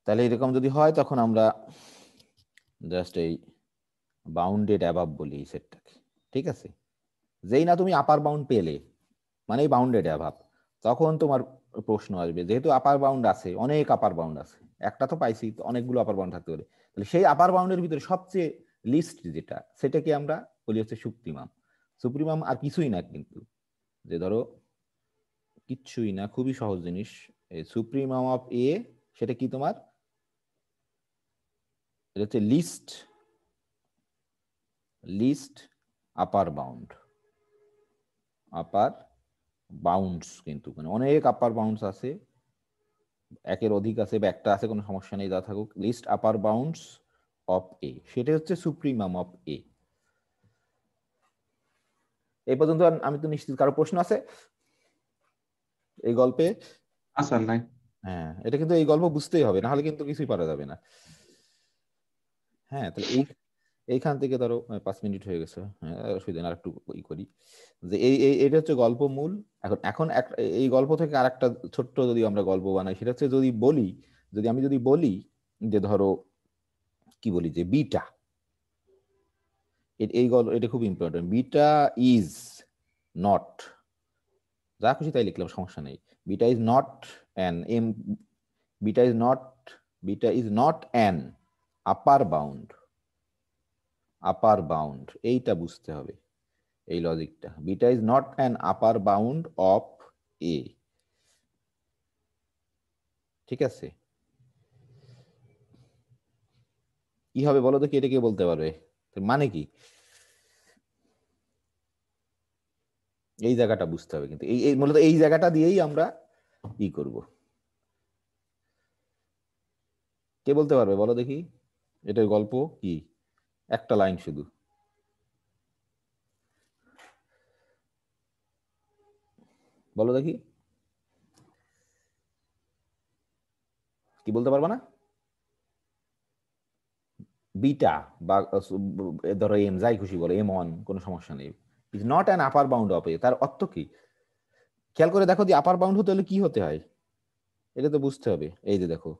তাহলে এরকম যদি হয় তখন আমরা জাস্ট এই বাউন্ডেড অ্যাবাভ বলি এই সেটটাকে, ঠিক আছে? যেই না তুমি আপার বাউন্ড পেলে মানে বাউন্ডেড অ্যাবাভ, তখন তোমার প্রশ্ন আসবে, যেহেতু আপার বাউন্ড আছে, অনেক আপার বাউন্ড আছে, একটা তো পাইছি, অনেকগুলো আপার বাউন্ড থাকতে পারে, তাহলে সেই আপার বাউন্ডের ভিতরে সবচেয়ে লিস্ট যেটা, সেটাকে আমরা বলি হচ্ছে সুপ্রিমাম। সুপ্রিমাম আর কিছুই না, কিন্তু যে ধরো কিচ্ছুই না, খুবই সহজ জিনিস, সুপ্রিমাম অফ এ সেটা কি তোমার, এটা হচ্ছে লিস্ট লিস্ট আপার বাউন্ড, আপার বাউন্ডস, কিন্তু মানে অনেক আপার বাউন্ডস আছে, একের অধিক আছে বা একটা আছে, কোনো সমস্যা নেই, যা থাকুক, list upper bounds of A, সেটা হচ্ছে সুপ্রিমাম অফ এ। এই পর্যন্ত আমি তো নিশ্চিত। কারো প্রশ্ন আছে এই গল্পে? আসার নাই। হ্যাঁ, এটা কিন্তু এই গল্প বুঝতেই হবে, না হলে কিন্তু কিছুই পারা যাবে না। হ্যাঁ, তাহলে এইখান থেকে ধরো 5 মিনিট হয়ে গেছে, হ্যাঁ অসুবিধা না, আরেকটু ই করি, যে এটা হচ্ছে গল্প মূল। এখন এখন এই গল্প থেকে আরেকটা ছোট্ট যদি আমরা গল্প বানাই, সেটা হচ্ছে আমি যদি বলি যে ধরো কি বলি, যে বিটা, এই গল্প এটা খুব ইম্পর্টেন্ট, বিটা ইজ নট, যা খুশি তাই লিখলাম, সমস্যা নেই, beta is not an um, beta is not, beta is not an upper bound, upper bound এইটা বুঝতে হবে, এই লজিকটা, beta is not an upper bound of A, ঠিক আছে? কি হবে বলো তো, কি এটা কে বলতে পারবে, মানে কি, এই জায়গাটা বুঝতে হবে, কিন্তু এই মূলত এই জায়গাটা দিয়েই আমরা ই করব। কে বলতে পারবে বলো দেখি, এটার গল্প কি, একটা লাইন শুধু বলো দেখি, কি বলতে পারবা না? বিটা বা ধরো এম, যাই খুশি বলো, এম ওয়ান, কোনো সমস্যা নেই, is not an upper bound of A, তার অর্থ কি খেয়াল করে দেখো, যে আপার বাউন্ড হতে হলে কি হতে হয়, এটা তো বুঝতে হবে। এই যে দেখো,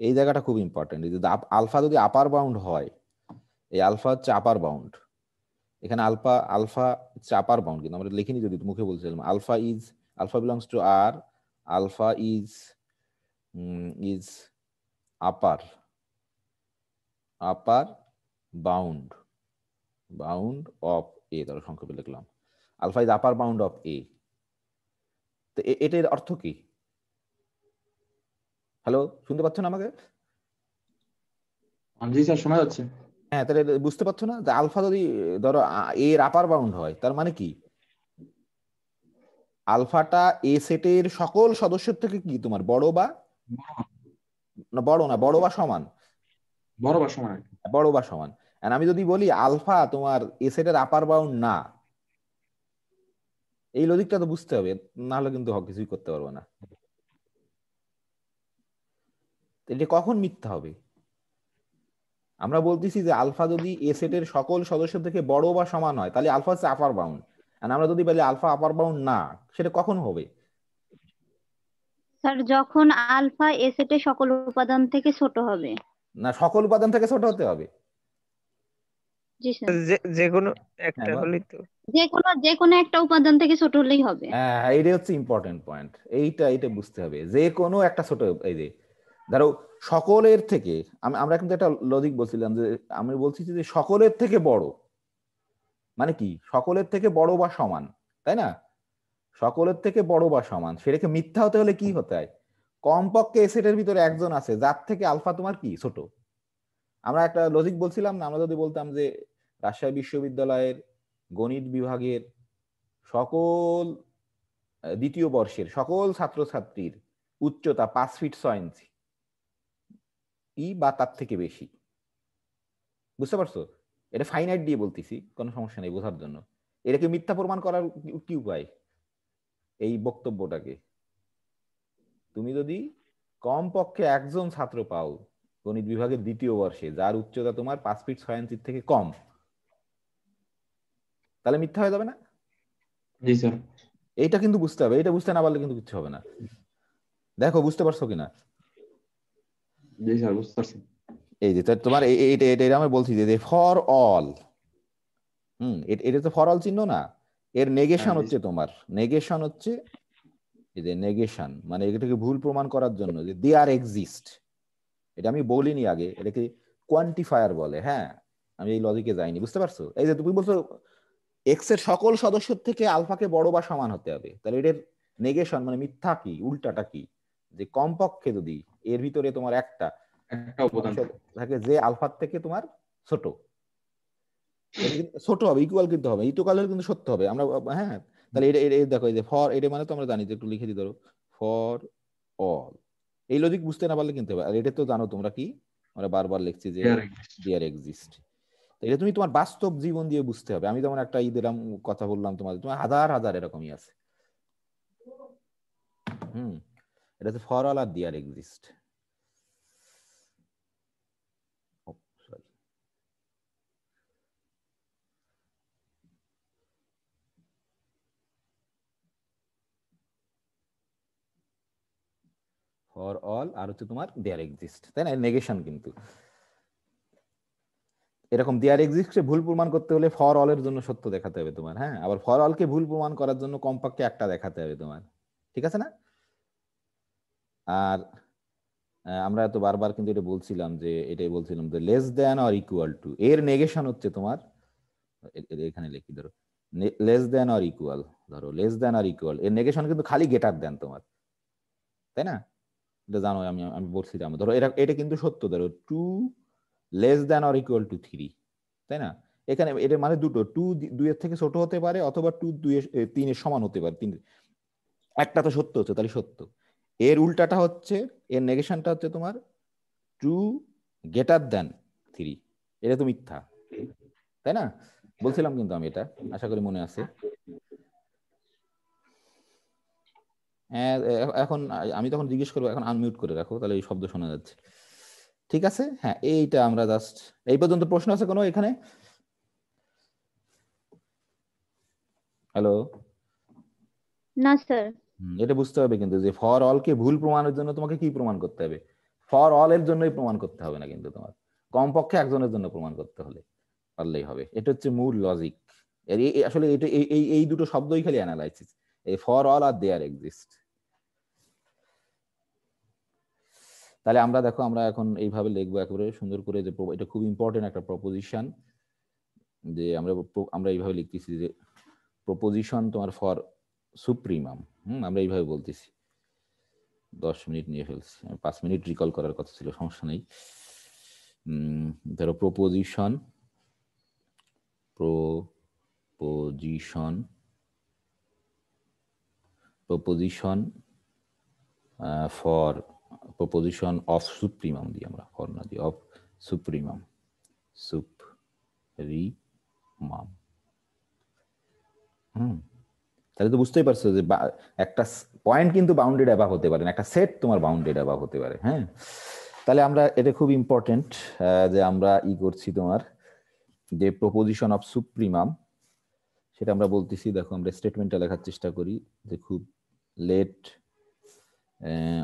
এই জায়গাটা খুব ইম্পর্টেন্ট, যদি আলফা যদি আপার বাউন্ড হয়, এই আলফা হচ্ছে আপার বাউন্ড, এখানে আলফা আলফা হচ্ছে আপার বাউন্ড, কিন্তু আমরা লিখিনি, যদি মুখে বলছিলাম alpha is, alpha belongs to R, alpha is is upper, upper bound, bound of A, ধরো সংক্ষেপে লিখলাম alpha is upper bound of A. তো এটার অর্থ কি? হ্যালো, শুনতে পাচ্ছ না আমাকে? জি স্যার, শোনা যাচ্ছে। হ্যাঁ, তাহলে বুঝতে পারছো না, যে আলফা যদি ধরো এর আপার বাউন্ড হয়, তার মানে কি, আলফাটা এ সেটের সকল সদস্যের থেকে কি তোমার বড়, বা না বড়, না বড় বা সমান, বরাবর সমান আর কি। বড় বা সমান। And আমি যদি বলি আলফা তোমার এ সেটের আপার বাউন্ড না, এই লজিকটা তো বুঝতে হবে, না হলে কিন্তু কিছুই করতে পারবো না। তো এটা কখন মিথ্যা হবে? আমরা বলতেছি যে আলফা যদি এ সেটের সকল সদস্য থেকে বড় বা সমান হয়, তাহলে আলফা হচ্ছে আপার বাউন্ড। আর আমরা যদি বলি আলফা আপার বাউন্ড না, সেটা কখন হবে? স্যার যখন আলফা এ সেটের সকল উপাদান থেকে ছোট হবে। না, সকল উপাদান থেকে ছোট হতে হবে। জি স্যার, যে কোনো হ্যাঁ একটা হলেই তো। যে কোনো একটা উপাদান থেকে ছোট হলেই হবে। হ্যাঁ, এইটাই হচ্ছে ইম্পর্টেন্ট পয়েন্ট, এইটা বুঝতে হবে, যে কোনো একটা ছোট, এই যে ধরো সকলের থেকে, আমরা কিন্তু একটা লজিক বলছিলাম, যে আমি বলছি যে সকলের থেকে বড় মানে কি, সকলের থেকে বড় বা সমান, তাই না? সকলের থেকে বড় বা সমান, সেটাকে মিথ্যা হতে হলে কি হতে হয়, কমপক্ষে এ সেটের ভিতরে একজন আছে যার থেকে আলফা তোমার কি ছোট। আমরা একটা লজিক বলছিলাম না, আমরা যদি বলতাম যে রাজশাহী বিশ্ববিদ্যালয়ের গণিত বিভাগের সকল দ্বিতীয় বর্ষের সকল ছাত্রছাত্রীর উচ্চতা 5 ফিট 6 ইঞ্চি বা তার থেকে বেশি, বুঝতে পারছো? এটা ফাইনাইট দিয়ে বলতেছি, কোনো সমস্যা নেই বোঝার জন্য। এটাকে মিথ্যা প্রমাণ করার কি উপায়? এই বক্তব্যটাকে তুমি যদি কমপক্ষে একজন ছাত্র পাও গণিত বিভাগের দ্বিতীয় বর্ষে যার উচ্চতা তোমার 5 ফিট 6 ইঞ্চির থেকে কম, তাহলে মিথ্যা হয়ে যাবে না? জি স্যার। এইটা কিন্তু বুঝতে হবে, এটা বুঝতে না পারলে কিন্তু কিছু হবে না। দেখো বুঝতে পারছো কিনা? জি স্যার, বুঝতে পারছি। এই যে তোমার এটা আমি বলছি যে ফর অল, এটা তো ফর অল চিহ্ন না, এর নেগেশন হ্যাঁ জি হচ্ছে তোমার, নেগেশন হচ্ছে এই যে নেগেশন মানে এটাকে ভুল প্রমাণ করার জন্য যে দেয়ার এক্সিস্ট, এটা আমি বলিনি আগে, এটাকে কোয়ান্টিফায়ার বলে। হ্যাঁ, আমি এই লজিকে যাইনি, বুঝতে পারছো? এই যে তুমি বলছো এক্স এর সকল সদস্যের থেকে আলফাকে বড় বা সমান হতে হবে, তাহলে এটার নেগেশন মানে মিথ্যা কি, উল্টাটা কি, যে কমপক্ষে যদি এর ভিতরে তোমার একটা একটা অবদান। সদস্য থাকে যে আলফার থেকে তোমার ছোট, এটা কিন্তু ছোট হবে, ইকুয়াল কিন্তু হবে, ইকুয়াল হলে কিন্তু সত্য হবে। আমরা হ্যাঁ, তাহলে এটা এটা দেখো, এই যে ফর, এটা মানে তো আমরা জানি, যে একটু লিখে দিই ধরো ফর অল, এই লজিক বুঝতে না পারলে কিনতে হবে। আর এটা তো জানো তোমরা কি, আমরা বারবার লিখছি যে দেয়ার এক্সিস্ট, এটা তুমি তোমার বাস্তব জীবন দিয়ে বুঝতে হবে। আমি যেমন একটা দিলাম কথা বললাম তোমাদের, তোমার হাজার হাজার এরকমই আছে। এটা হচ্ছে for all R there exist. For all R হচ্ছে তোমার দেয়ার এক্সিস্ট, তাই না? নেগেশন কিন্তু এরকম দেয়ার এক্সিস্টে ভুল প্রমাণ করতে হলে ফর অল এর জন্য সত্য দেখাতে হবে তোমার। হ্যাঁ, আবার ফর অল কে ভুল প্রমাণ করার জন্য কমপক্ষে একটা দেখাতে হবে তোমার, ঠিক আছে না? আর আমরা তো বারবার কিন্তু এটা বলছিলাম, যে এটাই বলছিলাম যে less than or equal two, এর নেগেশন হচ্ছে তোমার, এখানে লিখি ধরো লেস দেন অর ইকুয়াল, ধরো লেস দেন অর ইকুয়াল, এর নেগেশন কিন্তু খালি গেটার দেন তোমার, তাই না? এটা জানো, আমি আমি বলছিলাম ধরো এটা এটা কিন্তু সত্য, ধরো 2 less than or equal two 3, তাই না? এখানে এটা মানে দুটো, 2 2 এর থেকে ছোট হতে পারে, অথবা 2 3 এর সমান হতে পারে, একটা তো সত্য হচ্ছে, তাহলে সত্য। এর উল্টাটা হচ্ছে, এর নেগেশনটা হচ্ছে তোমার 2 গ্রেটার দেন 3, এটা তো মিথ্যা, তাই না? বলছিলাম কিন্তু আমি এটা, আশা করি মনে আছে। হ্যাঁ, এখন আমি তখন জিজ্ঞেস করবো, এখন আনমিউট করে রাখো, তাহলে এই শব্দ শোনা যাচ্ছে, ঠিক আছে? হ্যাঁ, এইটা আমরা জাস্ট এই পর্যন্ত। প্রশ্ন আছে কোনো এখানে? হ্যালো? না স্যার। এটা বুঝতে হবে কিন্তু, যে ফর অল কে ভুল প্রমাণের জন্য তোমাকে কি প্রমাণ করতে হবে? ফর অল এর জন্যই প্রমাণ করতে হবে না কিন্তু, তোমার কমপক্ষে একজনের জন্য প্রমাণ করতে হলে পারলেই হবে। এটা হচ্ছে মূল লজিক। আসলে এটা এই দুটো শব্দই খালি অ্যানালাইসিস, এই for all R there exist. তাহলে আমরা দেখো, আমরা এখন এইভাবে লিখবো একেবারে সুন্দর করে, যে এটা খুব ইম্পর্টেন্ট একটা প্রপোজিশন, যে আমরা এইভাবে লিখতেছি যে প্রপোজিশন তোমার ফর সুপ্রিমাম। আমরা এইভাবে বলতেছি। 10 মিনিট নিয়ে ফেলছি, 5 মিনিট রিকল করার কথা ছিল, সমস্যা নেই। ধরো proposition for proposition of supremum দিই আমরা, ফর না দিই, অফ সুপ্রিমাম, তাহলে তো বুঝতেই পারছো যে একটা পয়েন্ট কিন্তু বাউন্ডেড অ্যাবাভ হতে পারে না, একটা সেট তোমার বাউন্ডেড অ্যাবাভ হতে পারে। হ্যাঁ, তাহলে আমরা এটা খুব ইম্পর্টেন্ট, যে আমরা করছি তোমার যে প্রপোজিশন অফ সুপ্রিমাম, সেটা আমরা বলতেছি। দেখো, আমরা স্টেটমেন্টটা লেখার চেষ্টা করি, যে খুব লেট,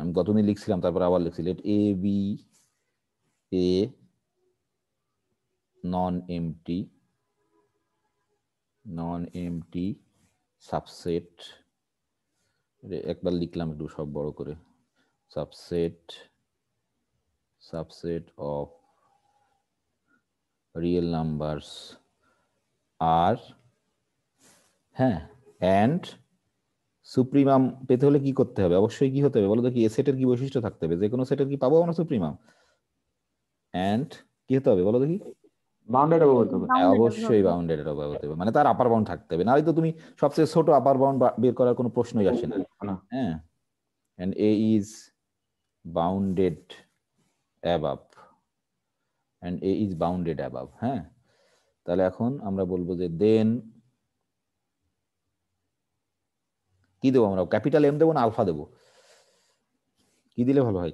আমি গতদিন লিখছিলাম, তারপর আবার লিখছি, let A B A non MT subset, একবার লিখলাম একটু সব বড় করে, সাবসেট অফ রিয়েল নাম্বারস আর, হ্যাঁ, অ্যান্ড সুপ্রিমাম পেতে হলে কি করতে হবে? অবশ্যই কি হতে হবে বলো তো? কি সেটের কি বৈশিষ্ট্য থাকতে হবে? যে কোনো সেটের কি পাবো আমরা সুপ্রিমাম? অ্যান্ড কি হতে হবে বলো দেখি? বাউন্ডেড অ্যাবাভ হতে হবে। অবশ্যই বাউন্ডেড এর অভাব হতে হবে, মানে তার আপার বাউন্ড থাকতে হবে, নাহলে তো তুমি সবচেয়ে ছোট আপার বাউন্ড বের করার কোনো প্রশ্নই আসে না। হ্যাঁ, and A is bounded above, হ্যাঁ, তাহলে এখন আমরা বলবো যে দেন কি দেবো আমরা? ক্যাপিটাল এম দেবো না আলফা দেবো? কি দিলে ভালো হয়?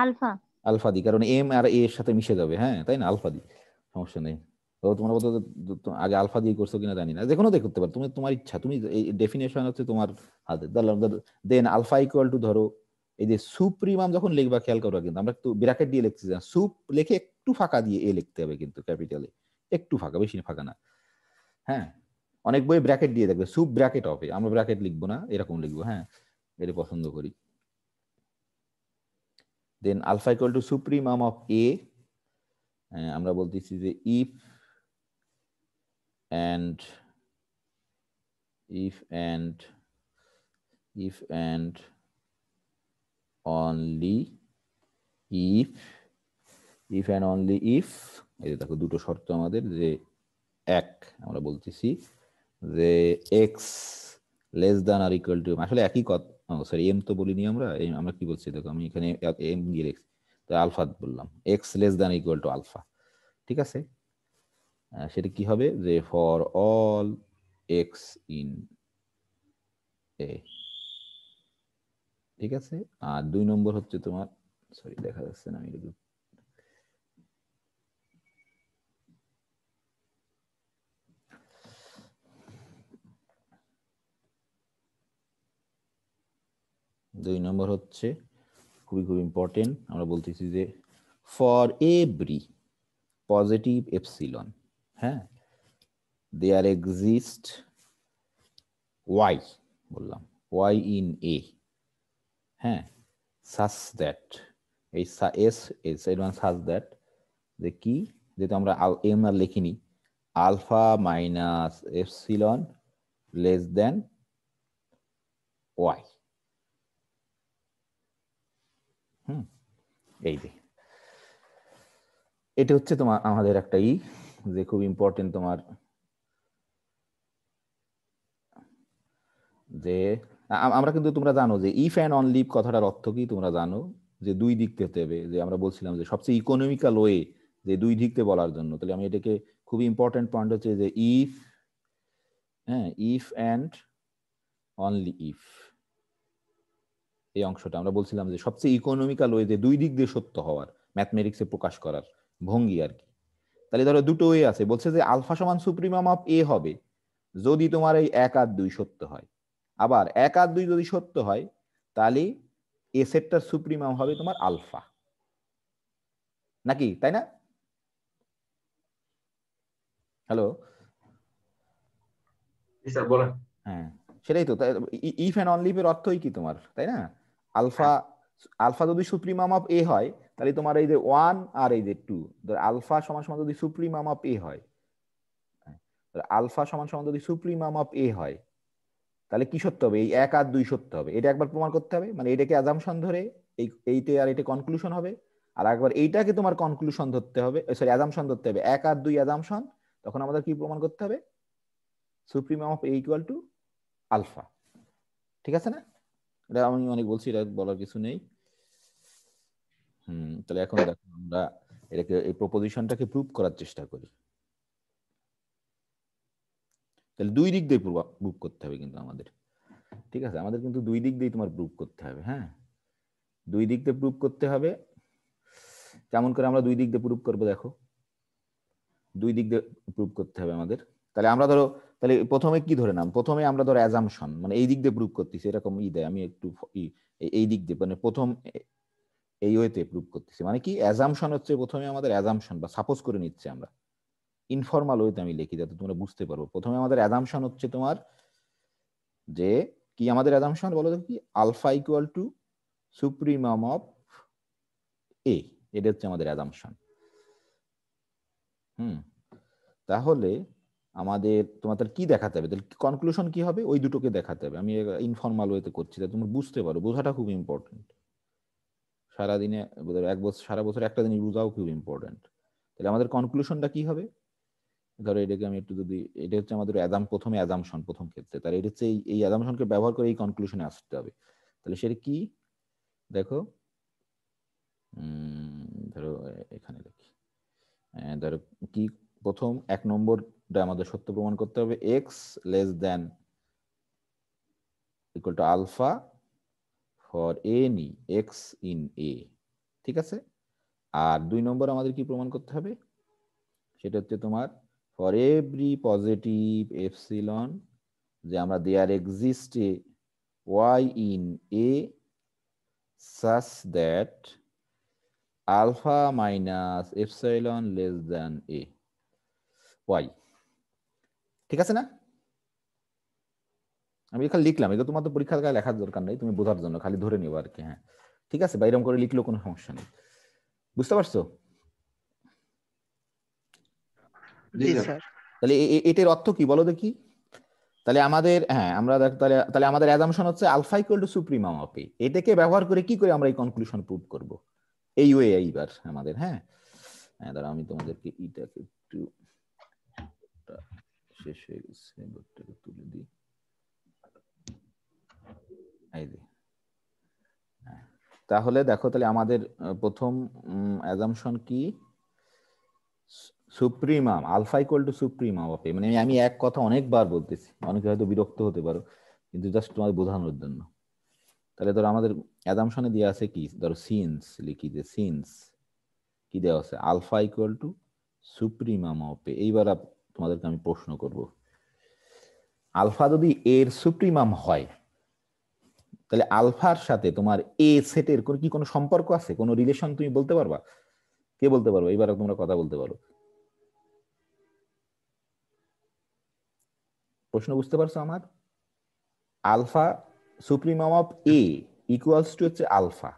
আলফা। আলফা দিই, কারণ এম আর এ এর সাথে মিশে যাবে। হ্যাঁ, তাই না? আলফা দিই, সমস্যা নেই। তো তোমরা বলতো আগে আলফা দিয়ে করছো কিনা জানি না, যে কোনো দিয়ে করতে পারো, তুমি তোমার ইচ্ছা, তুমি এই ডেফিনেশন হচ্ছে তোমার হাতে। দেন আলফা ইকুয়াল টু ধরো এই যে সুপ্রিমাম যখন লিখবা খেয়াল করবা, কিন্তু আমরা একটু ব্র্যাকেট দিয়ে লিখছি, সুপ লিখে একটু ফাঁকা দিয়ে এ লিখতে হবে, কিন্তু ক্যাপিটালে একটু ফাঁকা, বেশি ফাঁকা না। হ্যাঁ, অনেক বই ব্র্যাকেট দিয়ে দেখবে সুপ ব্র্যাকেট হবে, আমরা ব্র্যাকেট লিখবো না, এরকম লিখবো। হ্যাঁ, এটা পছন্দ করি। Then alpha equal to supremum of A, আমরা বলতেছি যে if and only if and only if, এই যে দেখো দুটো শর্ত আমাদের, যে এক আমরা বলতেছি যে x less than or equal to, আসলে একই কথা, সরি এম তো বলিনি আমরা, আমরা কি বলছি দেখো, আমি এখানে এম দিয়ে লিখছি, তো আলফা বললাম, x less than equal to alpha. ঠিক আছে, সেটা কি হবে, যে for all x in A. ঠিক আছে, আর 2 নম্বর হচ্ছে তোমার, সরি দেখা যাচ্ছে না, আমি দুই নম্বর হচ্ছে খুবই খুব ইম্পর্টেন্ট, আমরা বলতেছি যে ফর এভরি পজিটিভ এপসিলন, হ্যাঁ, দেয়ার এক্সিস্ট ওয়াই, বললাম ওয়াই ইন এ, হ্যাঁ, সাচ দ্যাট, এই এস সাচ দ্যাট, যে কি, যেহেতু আমরা এম আর লিখিনি, alpha minus epsilon less then y. এই যে এটা হচ্ছে তোমার আমাদের একটা যে খুব ইম্পর্টেন্ট তোমার, যে আমরা কিন্তু তোমরা জানো যে ইফ অ্যান্ড অনলি কথাটার অর্থ কি তোমরা জানো, যে দুই দিক থেকে হবে, যে আমরা বলছিলাম যে সবচেয়ে ইকোনমিক্যাল ওয়ে যে দুই দিক থেকে বলার জন্য, তাহলে আমি এটাকে খুব ইম্পর্টেন্ট পয়েন্ট হচ্ছে যে ইফ, হ্যাঁ, ইফ অ্যান্ড অনলি ইফ, এই অংশটা আমরা বলছিলাম যে সবচেয়ে ইকোনমিক্যাল ওয়ে যে দুই দিক দিয়ে সত্য হওয়ার, ম্যাথমেটিক্সে প্রকাশ করার ভঙ্গি আর কি। তাহলে ধরো দুটো ওয়ে আছে, বলছে যে আলফা সমান সুপ্রিমাম অফ এ হবে যদি তোমার এই 1 আর 2 সত্য হয়, আবার 1 আর 2 যদি সত্য হয় তাহলে এ সেটটার সুপ্রিমাম হবে তোমার আলফা, নাকি তাই না? হ্যালো, স্যার বলেন। হ্যাঁ সেটাই তো, ইফ এন্ড অনলি এর অর্থই কি তোমার, তাই না? আলফা, আলফা যদি সুপ্রিমাম অফ এ হয় তাহলে তোমার এই যে 1 আর এই যে 2, আলফা সমান সমান যদি সুপ্রিমাম অফ এ হয়, আলফা সমান সমান যদি সুপ্রিমাম অফ এ হয়, তাহলে কি সত্য হবে, এই 1 আর 2 সত্য হবে, এটা একবার প্রমাণ করতে হবে, মানে এটাকে অ্যাজাম্পশন ধরে এইটা আর এটা কনক্লুশন হবে, আর একবার এইটাকে তোমার কনক্লুশন ধরতে হবে, সরি অ্যাজাম্পশন ধরতে হবে, 1 আর 2 অ্যাজাম্পশন, তখন আমাদের কি প্রমাণ করতে হবে, supremum of A equal to alpha. ঠিক আছে না? এটা আমি অনেক বলছি, এটা বলার কিছু নেই। তাহলে এখন দেখো আমরা এটাকে, এই প্রপোজিশনটাকে প্রুভ করার চেষ্টা করি। তাহলে দুই দিক দিয়ে প্রুভ করতে হবে কিন্তু আমাদের, ঠিক আছে, আমাদের কিন্তু দুই দিক দিয়ে তোমার প্রুভ করতে হবে। হ্যাঁ, দুই দিক দিয়ে প্রুভ করতে হবে। কেমন করে আমরা দুই দিক দিয়ে প্রুভ করবো দেখো, দুই দিক দিয়ে প্রুভ করতে হবে আমাদের। তাহলে আমরা ধরো, তাহলে প্রথমে কি ধরে নাম, প্রথমে আমরা ধরো অ্যাজাম্পশন, মানে এই দিক দিয়ে প্রুভ করতেছি, এরকম দেয়, আমি একটু এই দিক দিয়ে, মানে প্রথম এই ওয়েতে প্রুভ করতেছি, মানে কি অ্যাজাম্পশন হচ্ছে প্রথমে আমাদের অ্যাজাম্পশন বা সাপোজ করে নিচ্ছে আমরা, ইনফর্মাল ওয়েতে আমি লিখি যাতে তোমরা বুঝতে পারো। প্রথমে আমাদের অ্যাজাম্পশন হচ্ছে তোমার, যে কি আমাদের অ্যাজাম্পশন বলো তো কি, alpha equal to supremum of A, এটা হচ্ছে আমাদের অ্যাজাম্পশন। তাহলে আমাদের তোমাদের কি দেখাতে হবে, তাহলে কনক্লুশন কি হবে, ওই দুটোকে দেখাতে হবে। আমি ইনফর্মাল ওয়েতে করছি যাতে তোমরা বুঝতে পারো, বোঝাটা খুব ইম্পর্টেন্ট। সারাদিনে এক বছর, সারা বছর একটা জিনিস বোঝাও খুব ইম্পর্টেন্ট। তাহলে আমাদের কনক্লুশনটা কি হবে, ধরো এটাকে আমি একটু যদি, এটা হচ্ছে আমাদের প্রথমে অ্যাজাম্পশন প্রথম ক্ষেত্রে, তাহলে এটা হচ্ছে এই অ্যাজাম্পশনকে ব্যবহার করে এই কনক্লুশনে আসতে হবে। তাহলে সেটা কি দেখো, ধরো এখানে দেখি, ধরো কি, প্রথম 1 নম্বরটা আমাদের সত্য প্রমাণ করতে হবে, x less then equal to alpha for any x in A. ঠিক আছে, আর 2 নম্বর আমাদের কি প্রমাণ করতে হবে, সেটা হচ্ছে তোমার ফর এভরি পজিটিভ এপসিলন, যে আমরা there exist a y in A such that alpha minus epsilon less than a y, ঠিক আছে না? আমি এখানে লিখলাম, এটা তোমার তো পরীক্ষার গায়ে লেখার দরকার নেই, তুমি বোঝার জন্য খালি ধরে নিও আর কি। হ্যাঁ ঠিক আছে, বা এরকম করে লিখলেও কোনো সমস্যা নেই। বুঝতে পারছো? জি জি স্যার। স্যার। তাহলে এটার অর্থ কি বলো দেখি? তাহলে আমাদের আমরা তাহলে তাহলে আমাদের অ্যাজাম্পশন হচ্ছে alpha equal to supremum of A. এটাকে ব্যবহার করে কি করে আমরা এই কনক্লুশন প্রুভ করব? এই ওয়ে এইবার আমাদের দাঁড়া আমি তোমাদেরকে এটাকে একটু শেষ হয়ে গেছে, বোর্ডটাকে তুলে দিই। এই যে তাহলে দেখো, তাহলে আমাদের প্রথম অ্যাজাম্পশন কি? Supremum alpha equal to supremum of A. মানে আমি এক কথা অনেকবার বলতেছি, অনেকে হয়তো বিরক্ত হতে পারো, কিন্তু জাস্ট তোমাদের বোঝানোর জন্য। তাহলে ধরো আমাদের অ্যাজাম্পশনে দেওয়া আছে কি, ধরো সিন্স লিখি, যে সিন্স কি দেওয়া আছে, alpha equal to supremum of A. এইবার তোমাদেরকে আমি প্রশ্ন করব, আলফা যদি এর সুপ্রিমাম হয়, তাহলে আলফার সাথে তোমার এ সেটের কি কোনো সম্পর্ক আছে, কোনো রিলেশন তুমি বলতে পারবা? কে বলতে পারবো? এবার তোমরা কথা বলতে পারো। প্রশ্ন বুঝতে পারছো আমার? Alpha supremum of A equals to হচ্ছে আলফা,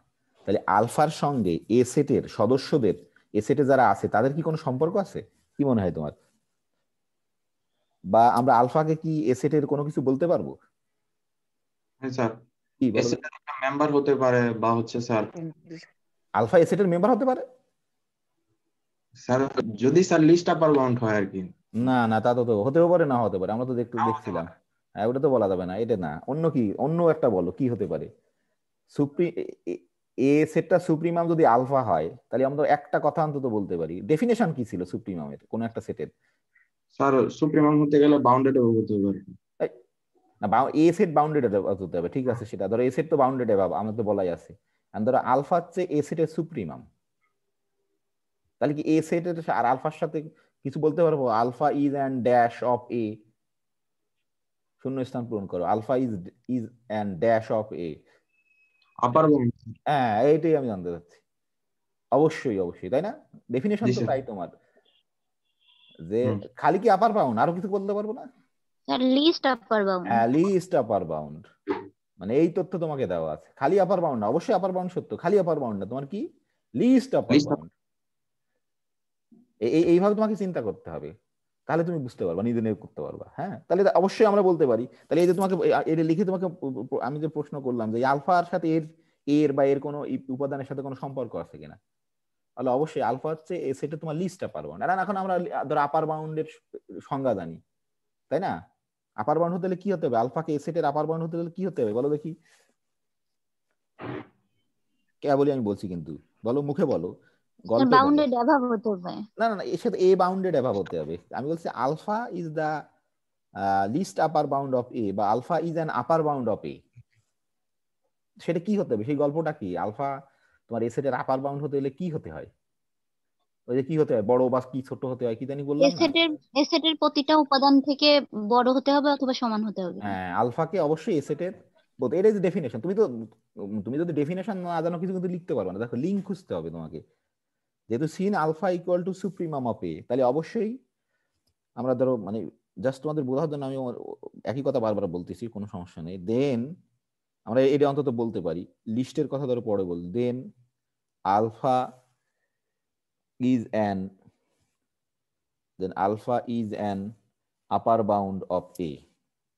তাহলে আলফার সঙ্গে এ সেটের সদস্যদের, এ সেটে যারা আছে তাদের কি কোনো সম্পর্ক আছে? কি মনে হয় তোমার? বা আমরা আলফাকে কি এ সেটের কোনো কিছু বলতে পারবো? হ্যাঁ স্যার, কি বলো? এসএ একটা মেম্বার হতে পারে, বা হচ্ছে স্যার আলফা এ সেটের মেম্বার হতে পারে? স্যার যদি স্যার লিস্ট আপার বাউন্ড হয় আর কি। না না, তা তো হতেও পারে, না হতে পারে, আমরা তো নাও হতে দেখছিলাম। পারে। হ্যাঁ ওটা তো বলা যাবে না, এটা না, অন্য কি, অন্য একটা বলো কি হতে পারে। সুপ্রি এ সেটটা সুপ্রিমাম যদি আলফা হয়, তাহলে আমরা একটা কথা অন্তত বলতে পারি। ডেফিনেশন কি ছিল সুপ্রিমামের কোন একটা সেটের? স্যার সুপ্রিমাম হতে গেলে বাউন্ডেড হতে পারে। না, এ সেট বাউন্ডেড হতে হবে, ঠিক আছে, সেটা ধরো এ সেট তো বাউন্ডেড বাবা, আমার তো বলাই আছে। আর ধরো আলফা হচ্ছে এ সেটের সুপ্রিমাম, তাহলে কি এ সেটের আর আলফার সাথে কিছু বলতে পারবো? Alpha is and dash of A, শূন্য স্থান পূরণ করো, alpha is is and dash of A. Upper bound. হ্যাঁ এইটাই আমি জানতে চাচ্ছি। অবশ্যই অবশ্যই, তাই না? ডেফিনেশন জি তো স্যার। তাই তোমার, যে হুম। খালি কি আপার বাউন্ড, আরো কিছু বলতে পারবো না? Sir list upper bound. হ্যাঁ লিস্ট আপার বাউন্ড, মানে এই তথ্য তোমাকে দেওয়া আছে। খালি আপার বাউন্ড না, অবশ্যই আপার বাউন্ড সত্য, খালি আপার বাউন্ড না, তোমার কি লিস্ট আপার লিস্ট। বাউন্ড। এইভাবে তোমাকে চিন্তা করতে হবে, তাহলে তুমি বুঝতে পারবা, নিজে নিজে করতে পারবা। হ্যাঁ তাহলে অবশ্যই আমরা বলতে পারি। তাহলে এই যে তোমাকে এটা লিখে তোমাকে আমি যে প্রশ্ন করলাম যে আলফার সাথে এর এর বা এর কোনো উপাদানের সাথে কোনো সম্পর্ক আছে কিনা, তাহলে অবশ্যই আলফা হচ্ছে এ সেটা তোমার লিস্ট আপার বাউন্ড। আর এখন আমরা ধরো আপার বাউন্ডের সংজ্ঞা জানি, তাই না? আপার বাউন্ড হতে গেলে কি হতে হবে? আলফাকে এ সেটের আপার বাউন্ড হতে গেলে কি হতে হবে বলো দেখি? কে বলি আমি বলছি কিন্তু, বলো মুখে বলো, স্যার গল্পে বলো। বাউন্ডেড অ্যাভাব হতে হবে। না না না, এর সাথে এ বাউন্ডেড অ্যাভাব হতে হবে। আমি বলছি alpha is the least upper bound of A, বা alpha is an upper bound of A. সেটা কি হতে হবে? সেই গল্পটা কি? আলফা তোমার এ সেটের আপার বাউন্ড হতে হলে কি হতে হয়? ওই যে কি হতে হয়, বড় বা কি ছোট হতে হয়, কি জানি বললাম না? এ সেটের প্রতিটা উপাদান থেকে বড় হতে হবে অথবা সমান হতে হবে। হ্যাঁ আলফাকে অবশ্যই এ সেটের, এটাই যে ডেফিনেশন। তুমি যদি ডেফিনেশন না জানো কিছু কিন্তু লিখতে পারবে না। দেখো লিঙ্ক খুঁজতে হবে তোমাকে, যেহেতু since alpha equal to supremum of A, তাহলে অবশ্যই আমরা ধরো মানে জাস্ট তোমাদের বোঝার জন্য আমি একই কথা বারবার বলতেছি, কোনো সমস্যা নেই। দেন আমরা এটা অন্তত বলতে পারি, লিস্টের কথা ধরো পরে বল, then alpha is an alpha is an upper bound of A.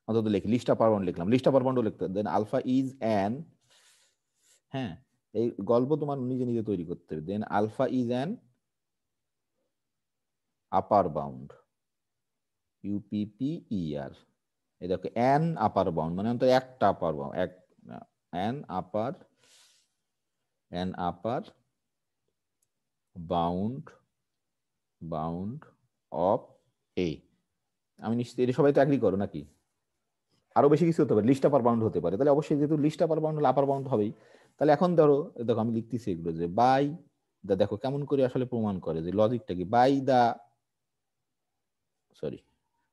অন্তত লিখি লিস্ট আপার বাউন্ড, লিখলাম লিস্ট আপার বাউন্ডও লিখতে, দেন আলফা ইজ অ্যান, হ্যাঁ এই গল্প তোমার নিজে নিজে তৈরি করতে হবে। Then alpha is an upper bound, UPPER। এই দেখো অ্যান আপার বাউন্ড মানে অন্তত একটা আপার বাউন্ড, এক an upper bound of A. আমি নিশ্চিত এটা সবাই তো এগ্রি করো নাকি? আরো বেশি কিছু হতে পারে, লিস্ট আপার বাউন্ড হতে পারে। তাহলে অবশ্যই যেহেতু লিস্ট আপার বাউন্ড হলে আপার বাউন্ড হবেই। তাহলে এখন ধরো দেখো আমি লিখতেছি এগুলো, যে বাই দা, দেখো কেমন করে আসলে প্রমাণ করে যে লজিকটা কি, বাই দা, সরি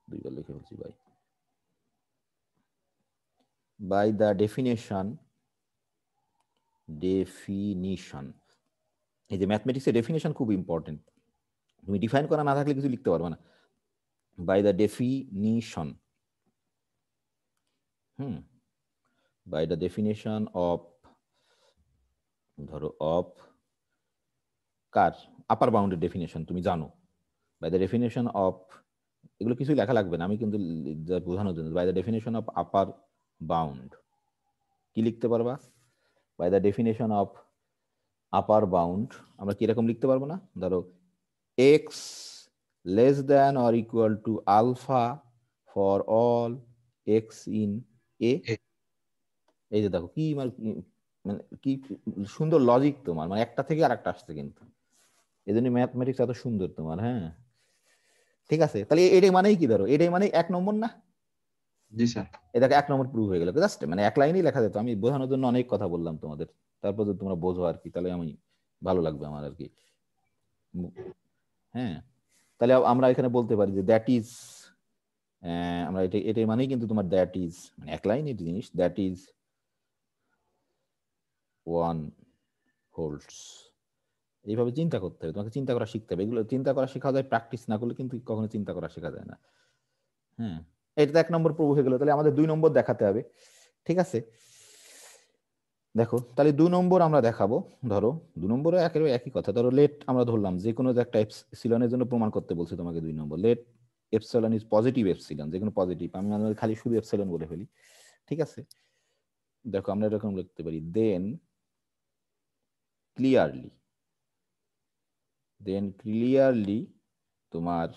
দুইবার লিখে ফেলছি, বাই দা ডেফিনেশন ডেফিনিশন। এই যে ম্যাথমেটিক্সের ডেফিনিশন খুব ইম্পর্টেন্ট, তুমি ডিফাইন করা না থাকলে কিছু লিখতে পারবে না। By the definition, by the definition of, ধরো অফ কার, আপার বাউন্ডের ডেফিনেশন তুমি জানো, বাই দ্য ডেফিনেশন অফ, এগুলো কিছুই লেখা লাগবে না, আমি কিন্তু বোঝানোর জন্য, by the definition of upper bound কি লিখতে পারবা? By the definition of upper bound আমরা কিরকম লিখতে পারবো না, ধরো x less than or equal to alpha for all x in A. এই যে দেখো কি মানে কি সুন্দর লজিক তোমার, মানে একটা থেকে আর একটা আসছে কিন্তু, এই জন্য ম্যাথমেটিক্স এত সুন্দর তোমার। হ্যাঁ ঠিক আছে, তাহলে এটাই মানেই কি, ধরো এটাই মানে 1 নম্বর না? জি স্যার। এটাকে 1 নম্বর প্রুভ হয়ে গেল, জাস্ট মানে 1 লাইনেই লেখা যেত। আমি বোঝানোর জন্য অনেক কথা বললাম তোমাদের, তারপর যদি তোমরা বোঝো আর কি, তাহলে আমি ভালো লাগবে আমার আর কি। হ্যাঁ তাহলে আমরা এখানে বলতে পারি যে দ্যাট ইজ, আমরা এটাই মানেই কিন্তু তোমার দ্যাট ইজ মানে 1 লাইনের জিনিস, দ্যাট ইজ 1 হোল্ডস। এইভাবে চিন্তা করতে হবে, তোমাকে চিন্তা করা শিখতে হবে। এগুলো চিন্তা করা শেখা যায়, প্র্যাকটিস না করলে কিন্তু কখনো চিন্তা করা শেখা যায় না। হ্যাঁ এটা 1 নম্বর প্রুভ হয়ে গেল, তাহলে আমাদের 2 নম্বর দেখাতে হবে। ঠিক আছে, দেখো তাহলে 2 নম্বর আমরা দেখাবো। ধরো 2 নম্বরে একেবারে একই কথা, ধরো লেট আমরা ধরলাম যে কোনো একটা এপসিলনের জন্য প্রমাণ করতে বলছে তোমাকে 2 নম্বর, let epsilon is positive epsilon, যে কোনো পজিটিভ, আমি খালি শুধু এপসিলন বলে ফেলি। ঠিক আছে, দেখো আমরা এরকম লিখতে পারি, দেন ক্লিয়ারলি তোমার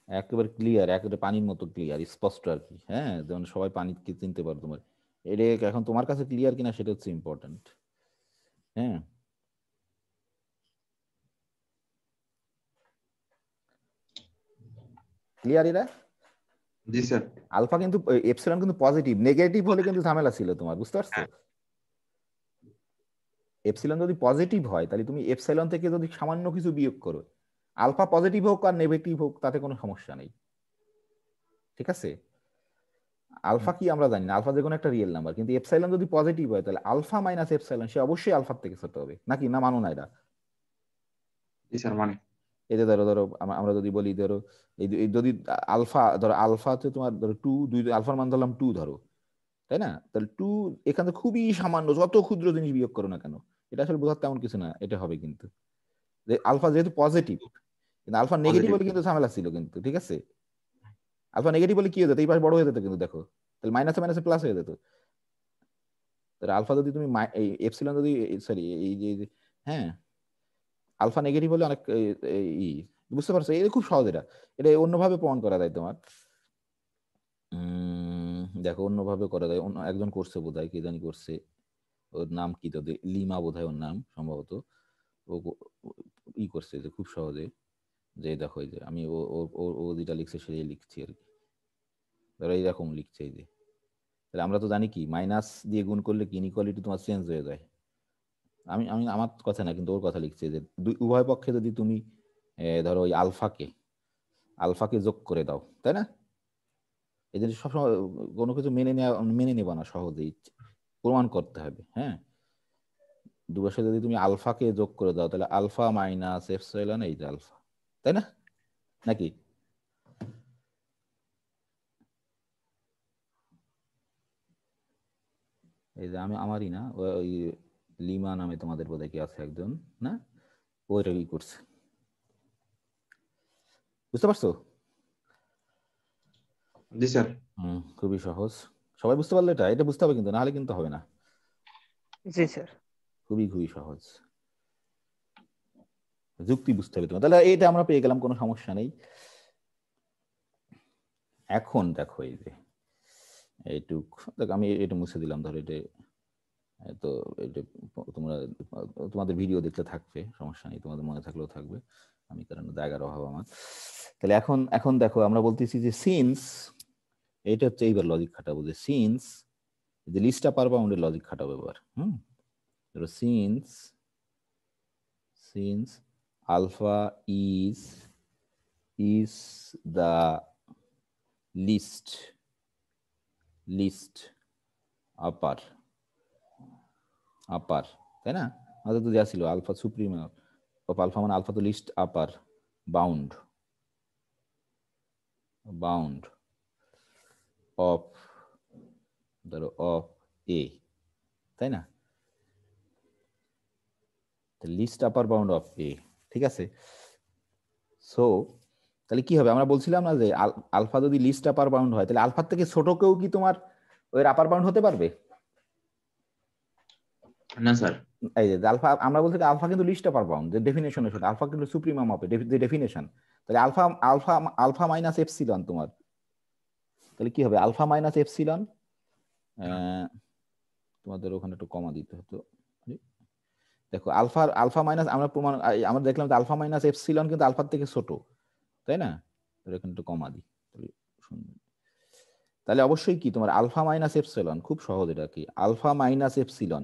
একেবারে ক্লিয়ার, একেবারে পানির মতো ক্লিয়ার, স্পষ্ট আর কি। হ্যাঁ যেমন সবাই পানিকে চিনতে পারো, তোমার এটা এখন তোমার কাছে ক্লিয়ার কিনা সেটা হচ্ছে ইম্পর্টেন্ট। হ্যাঁ ক্লিয়ার এরা? জি স্যার। আলফা কিন্তু এপসিলন কিন্তু পজিটিভ, নেগেটিভ হলে কিন্তু ঝামেলা ছিল তোমার, বুঝতে পারছো? এপসিলন যদি পজিটিভ হয় তাহলে তুমি এপসাইলন থেকে যদি সামান্য কিছু বিয়োগ করো, আলফা পজিটিভ হোক আর নেগেটিভ হোক তাতে কোনো সমস্যা নেই। ঠিক আছে, আলফা কি আমরা জানি না, আলফা যে কোনো একটা রিয়েল নাম্বার, কিন্তু এপসাইলন যদি পজিটিভ হয় তাহলে আলফা মাইনাস এপসাইলন সে অবশ্যই আলফার থেকে ছোট হবে, নাকি না মানো না এটা? জি স্যার মানে। এই যে ধরো ধরো আমরা যদি বলি, ধরো এই যদি আলফা, ধরো আলফাতে তোমার ধরো 2, আলফার মান ধরলাম 2 ধরো, তাই না? তাহলে 2 এখানে খুবই সামান্য, যত ক্ষুদ্র জিনিস বিয়োগ করো না কেন এটা আসলে বোঝার তেমন কিছু না, এটা হবে কিন্তু যে আলফা যেহেতু পজিটিভ, কিন্তু আলফা নেগেটিভ পজিটিভ। হলে কিন্তু ঝামেলা ছিল কিন্তু। ঠিক আছে, আলফা নেগেটিভ হলে কি হয়ে যেত, এই পাশে বড় হয়ে যেত কিন্তু, দেখো তাহলে মাইনাসে মাইনাসে প্লাস হয়ে যেত। তাহলে আলফা যদি তুমি এই এপসিলন যদি, সরি এই যে হ্যাঁ আলফা নেগেটিভ হলে অনেক বুঝতে পারছো, এটা খুব সহজ, এটা এটা অন্যভাবে প্রমাণ করা যায় তোমার। দেখো অন্যভাবে করা যায়, অন্য একজন করছে বোধহয়, কে জানি করছে, ওর নাম কি, তো লিমা বোধহয় ওর নাম সম্ভবত, ও করছে যে খুব সহজে, যে দেখো এই যে আমি ও যেটা লিখছে সেটাই লিখছি আর কি, ধরো এইরকম লিখছে এই যে, তাহলে আমরা তো জানি কি মাইনাস দিয়ে গুণ করলে কি ইনইকুয়ালিটি তোমার চেঞ্জ হয়ে যায়। আমি আমি আমার কথা না কিন্তু ওর কথা লিখছে যে উভয় পক্ষে যদি তুমি ধরো ওই আলফাকে যোগ করে দাও, তাই না? এই জিনিস সবসময় কোনো কিছু মেনে নেবা না সহজেই, প্রমাণ করতে হবে। হ্যাঁ দুপাশে যদি তুমি আলফাকে যোগ করে দাও তাহলে আলফা মাইনাস এপসাইলন, এই যে আলফা, তাই না? নাকি এই যে আমি আমারই না, ওই লিমা নামে তোমাদের বোধহয় কি আছে একজন, না ওইটা কি করছে, বুঝতে পারছো? জি স্যার। খুবই সহজ, সবাই বুঝতে পারলে এটা, এটা বুঝতে হবে কিন্তু, নাহলে কিন্তু হবে না। জি স্যার। খুবই খুবই সহজ, যুক্তি বুঝতে হবে তোমার, তাহলে এটা আমরা পেয়ে গেলাম, কোনো সমস্যা নেই। এখন দেখো এই যে এইটুক, দেখো আমি এটা মুছে দিলাম, ধরো এটা, তো এটা তোমরা তোমাদের ভিডিও দেখতে থাকবে, সমস্যা নেই, তোমাদের মনে থাকলেও থাকবে, আমি কারণ জায়গার অভাব আমার। তাহলে এখন এখন দেখো আমরা বলতেছি যে সিন্স, এটা হচ্ছে এইবার লজিক খাটাবো, যে সিন্স যে লিস্টটা পারবো আমাদের লজিক খাটাবো এবার। Since alpha is the least upper upper, তাই না? আমাদের তো দেওয়া ছিল আলফা সুপ্রিম অফ আলফা মানে আলফা তো লিস্ট আপার বাউন্ড অফ ধরো অফ এ, তাই না? Least upper bound of A, ঠিক আছে। সো তাহলে কি হবে, আমরা বলছিলাম না যে আলফা যদি লিস্ট আপার বাউন্ড হয় তাহলে আলফার থেকে ছোট কেউ কি তোমার ওই আপার বাউন্ড হতে পারবে? না স্যার। এই যে আলফা, আমরা বলছি আলফা কিন্তু লিস্ট আপার বাউন্ড, যে ডেফিনেশনের সাথে আলফা কিন্তু সুপ্রিমাম অফ যে ডেফিনেশন। তাহলে alpha alpha alpha minus epsilon তোমার, তাহলে কি হবে আলফা মাইনাস এপসিলন, তোমাদের ওখানে একটু কমা দিতে হতো। দেখো আলফা আলফা মাইনাস আমরা দেখলাম যে আলফা মাইনাস এপসিলন কিন্তু আলফার থেকে ছোট, তাই না? এখানে একটু কমা দিই তাহলে অবশ্যই কি তোমার আলফা মাইনাস এপসিলন, খুব সহজ এটা কি, আলফা মাইনাস এপসিলন,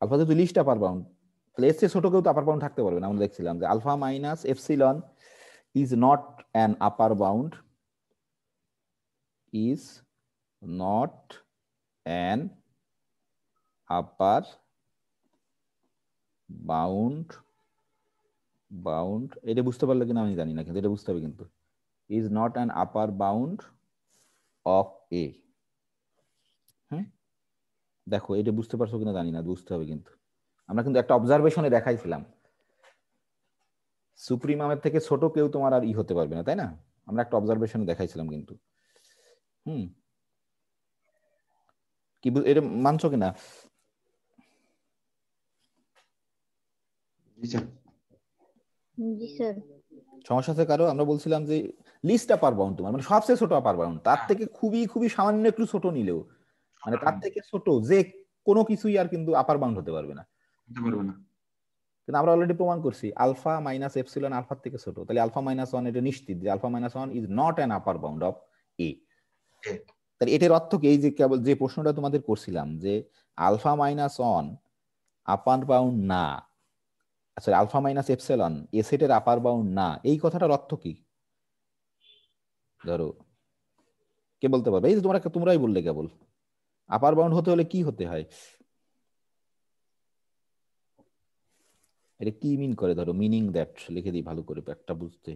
আলফা যদি লিস্ট আপার বাউন্ড তাহলে এর চেয়ে ছোট কেউ তো আপার বাউন্ড থাকতে পারবে না। আমরা দেখছিলাম যে alpha minus epsilon is not an upper bound, is not an upper bound এটা বুঝতে পারলে কিনা আমি জানি না, কিন্তু এটা বুঝতে হবে কিন্তু, is not an upper bound of A. হ্যাঁ দেখো এটা বুঝতে পারছো কিনা জানি না, বুঝতে হবে কিন্তু। আমরা কিন্তু একটা অবজারভেশনে দেখাইছিলাম সুপ্রিমামের থেকে ছোট কেউ তোমার আর হতে পারবে না, তাই না? আমরা একটা অবজারভেশনে দেখাইছিলাম কিন্তু। কি এটা মানছো কিনা? জি স্যার। জি স্যার। সমস্যা আছে কারো? আমরা বলছিলাম যে লিস্ট আপার বাউন্ড তোমার মানে সবচেয়ে ছোট আপার বাউন্ড, তার থেকে খুবই খুবই সামান্য একটু ছোট নিলেও মানে তার থেকে ছোট যে কোনো কিছুই আর কিন্তু আপার বাউন্ড হতে পারবে না। কিন্তু আমরা অলরেডি প্রমাণ করছি আলফা মাইনাস এপসিলন আলফার থেকে ছোট, তাহলে আলফা মাইনাস ওয়ান এটা নিশ্চিত যে alpha minus one is not an upper bound of A. তাহলে এটার অর্থ কি, এই যে কেবল যে প্রশ্নটা তোমাদের করছিলাম যে alpha minus one upper bound না, আচ্ছা আলফা মাইনাস এপসিলন এ সেটের আপার বাউন্ড না, এই কথাটার অর্থ কি? ধরো কে বলতে পারবে? এই যে তোমরাই বললে কেবল আপার বাউন্ড হতে হলে কি হতে হয়, এটা কি মিন করে? ধরো মিনিং দ্যাট লিখে দিই ভালো করে একটা বুঝতে,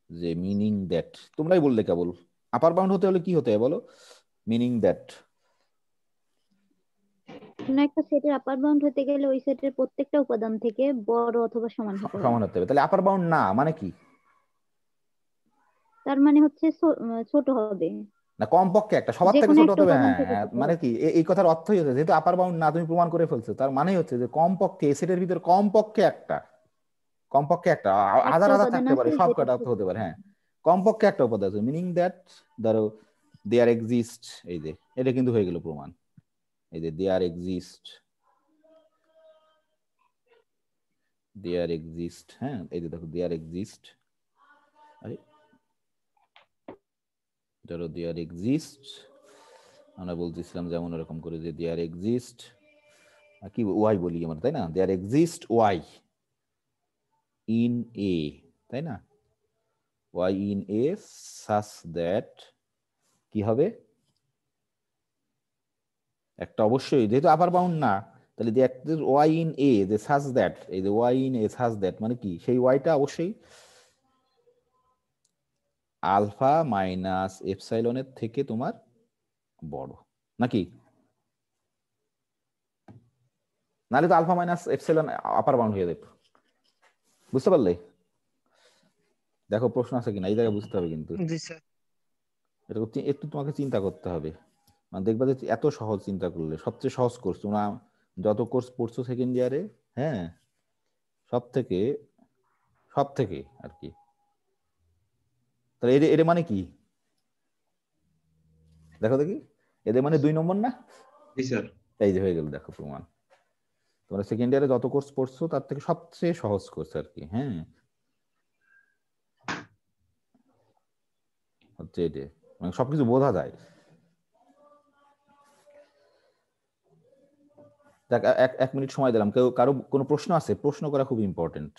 যে মিনিং দ্যাট তোমরাই বললে কেবল আপার বাউন্ড হতে হলে কি হতে হয় বলো, মিনিং দ্যাট। কোন একটা সেটের আপার বাউন্ড হতে গেলে ওই সেটের প্রত্যেকটা উপাদান থেকে বড় অথবা সমান হতে হবে। সমান হতে হবে, তাহলে আপার বাউন্ড না মানে কি? তার মানে হচ্ছে ছোট হবে, না কমপক্ষে একটা সবার যে থেকে কোনো ছোট একটা হতে হবে। উপাদান হ্যাঁ থেকে হ্যাঁ, ছোট মানে হবে। কি এই কথার অর্থই হচ্ছে যেহেতু আপার বাউন্ড না তুমি প্রমাণ করে ফেলছো, তার মানে হচ্ছে যে কমপক্ষে এই সেটের ভিতরে কমপক্ষে একটা হাজার একটা হাজার উপাদান থাকতে আছে পারে, ওই সব সেটের কটা ছোট হতে পারে। হবে। হ্যাঁ কমপক্ষে একটা উপাদান আছে, মিনিং দ্যাট ধরো দেয়ার এক্সিস্ট, এই যে এটা কিন্তু হয়ে গেল প্রমাণ, এই যে দেয়ার এক্সিস্ট, হ্যাঁ এই যে দেখো দেয়ার এক্সিস্ট, আরে ধরো দেয়ার এক্সিস্ট আমরা বলতেছিলাম যেমন এরকম করে যে দেয়ার এক্সিস্ট কি ওয়াই বলি আমরা, তাই না? There exist y in A, তাই না? Y in A such that কি হবে একটা, অবশ্যই যেহেতু আপার বাউন্ড না তাহলে ওয়াই ইন এ যে সাচ দ্যাট, এই যে y in A such that মানে কি, সেই ওয়াইটা অবশ্যই আলফা মাইনাস এপসাইলনের থেকে তোমার বড়, নাকি? নাহলে তো alpha minus epsilon upper bound হয়ে যেত, বুঝতে পারলে? দেখো প্রশ্ন আছে কিনা এই জায়গায় বুঝতে হবে কিন্তু, জি স্যার। এটা একটু তোমাকে চিন্তা করতে হবে। মানে দেখবা যে এত সহজ, চিন্তা করলে সবচেয়ে সহজ কোর্স তোমরা যত কোর্স পড়ছো সেকেন্ড ইয়ারে, হ্যাঁ সব থেকে আর কি। তাহলে এটা মানে কি দেখো দেখি, এদের মানে 2 নম্বর না? জি স্যার। এই যে হয়ে গেল দেখো প্রমাণ, তোমরা সেকেন্ড ইয়ারে যত কোর্স পড়ছো তার থেকে সবচেয়ে সহজ কোর্স আর কি। হ্যাঁ হচ্ছে এটা, মানে সবকিছু বোঝা যায়। দেখ এক মিনিট সময় দিলাম, কেউ কারো কোনো প্রশ্ন আছে? প্রশ্ন করা খুব ইম্পর্টেন্ট।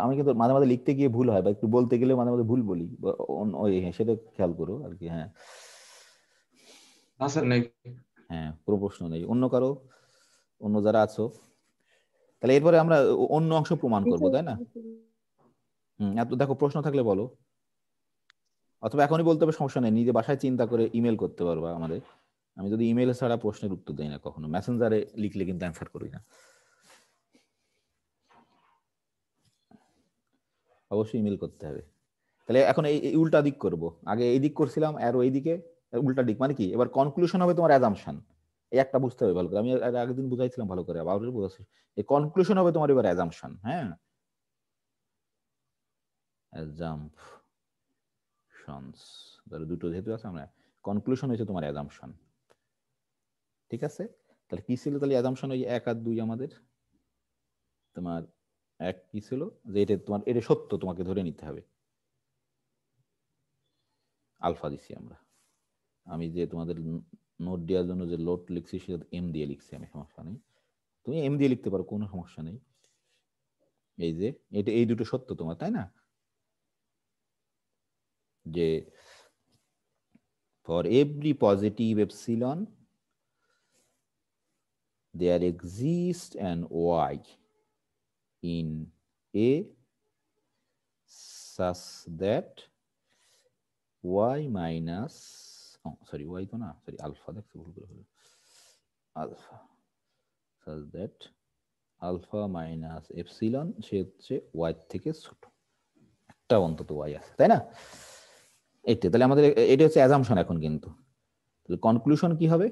আমি কিন্তু মাঝে মাঝে লিখতে গিয়ে ভুল হয় বা একটু বলতে গেলে মাঝে মাঝে ভুল বলি, ওই সেটা খেয়াল করো আর কি। হ্যাঁ না স্যার নেই। হ্যাঁ, কোনো প্রশ্ন নেই। অন্য কারো, অন্য যারা আছো, তাহলে এরপরে আমরা অন্য অংশ প্রমাণ করবো, তাই না? এত দেখো, প্রশ্ন থাকলে বলো, অথবা এখনই বলতে হবে, সমস্যা নেই, নিজে বাসায় চিন্তা করে ইমেল করতে পারবা আমাদের। আমি যদি ইমেল ছাড়া প্রশ্নের উত্তর দেই না কখনো, মেসেঞ্জারে লিখলে কিন্তু অ্যান্সার করি না, অবশ্যই ইমেল করতে হবে। তাহলে এখন এই উল্টা দিক করব, আগে এই দিক করছিলাম আর ওই দিকে উল্টা দিক, মানে কি, এবার কনক্লুশন হবে তোমার অ্যাজাম্পশন। এই একটা বুঝতে হবে ভালো করে, আমি আগের দিন বুঝাইছিলাম ভালো করে, আবার বুঝাচ্ছি। এই কনক্লুশন হবে তোমার এবার অ্যাজাম্পশন। হ্যাঁ, অ্যাজাম্পশনস, ধরো দুটো যেহেতু আছে, আমরা কনক্লুশন হয়েছে তোমার অ্যাজাম্পশন। ঠিক আছে, তাহলে কি ছিল, তাহলে অ্যাজাম্পশন ওই 1 আর 2 আমাদের। তোমার এক কি ছিল, যে এটা তোমার, এটা সত্য তোমাকে ধরে নিতে হবে। আলফা দিছি আমরা, আমি যে তোমাদের নোট দেওয়ার জন্য যে লোড লিখছি সেটা এম দিয়ে লিখছি আমি, সমস্যা নেই, তুমি এম দিয়ে লিখতে পারো, কোনো সমস্যা নেই। এই যে এটা, এই দুটো সত্য তোমার, তাই না? যে for every positive epsilon there exists an y in A such that y minus, oh sorry, y তো না, sorry, alpha দেখছো ভুল করে হলো, alpha such that alpha minus epsilon সে হচ্ছে y থেকে ছোট, একটা অন্তত y আছে, তাই না? এইটা তাহলে আমাদের, এটা হচ্ছে অ্যাজাম্পশন। এখন কিন্তু তাহলে কনক্লুশন কি হবে,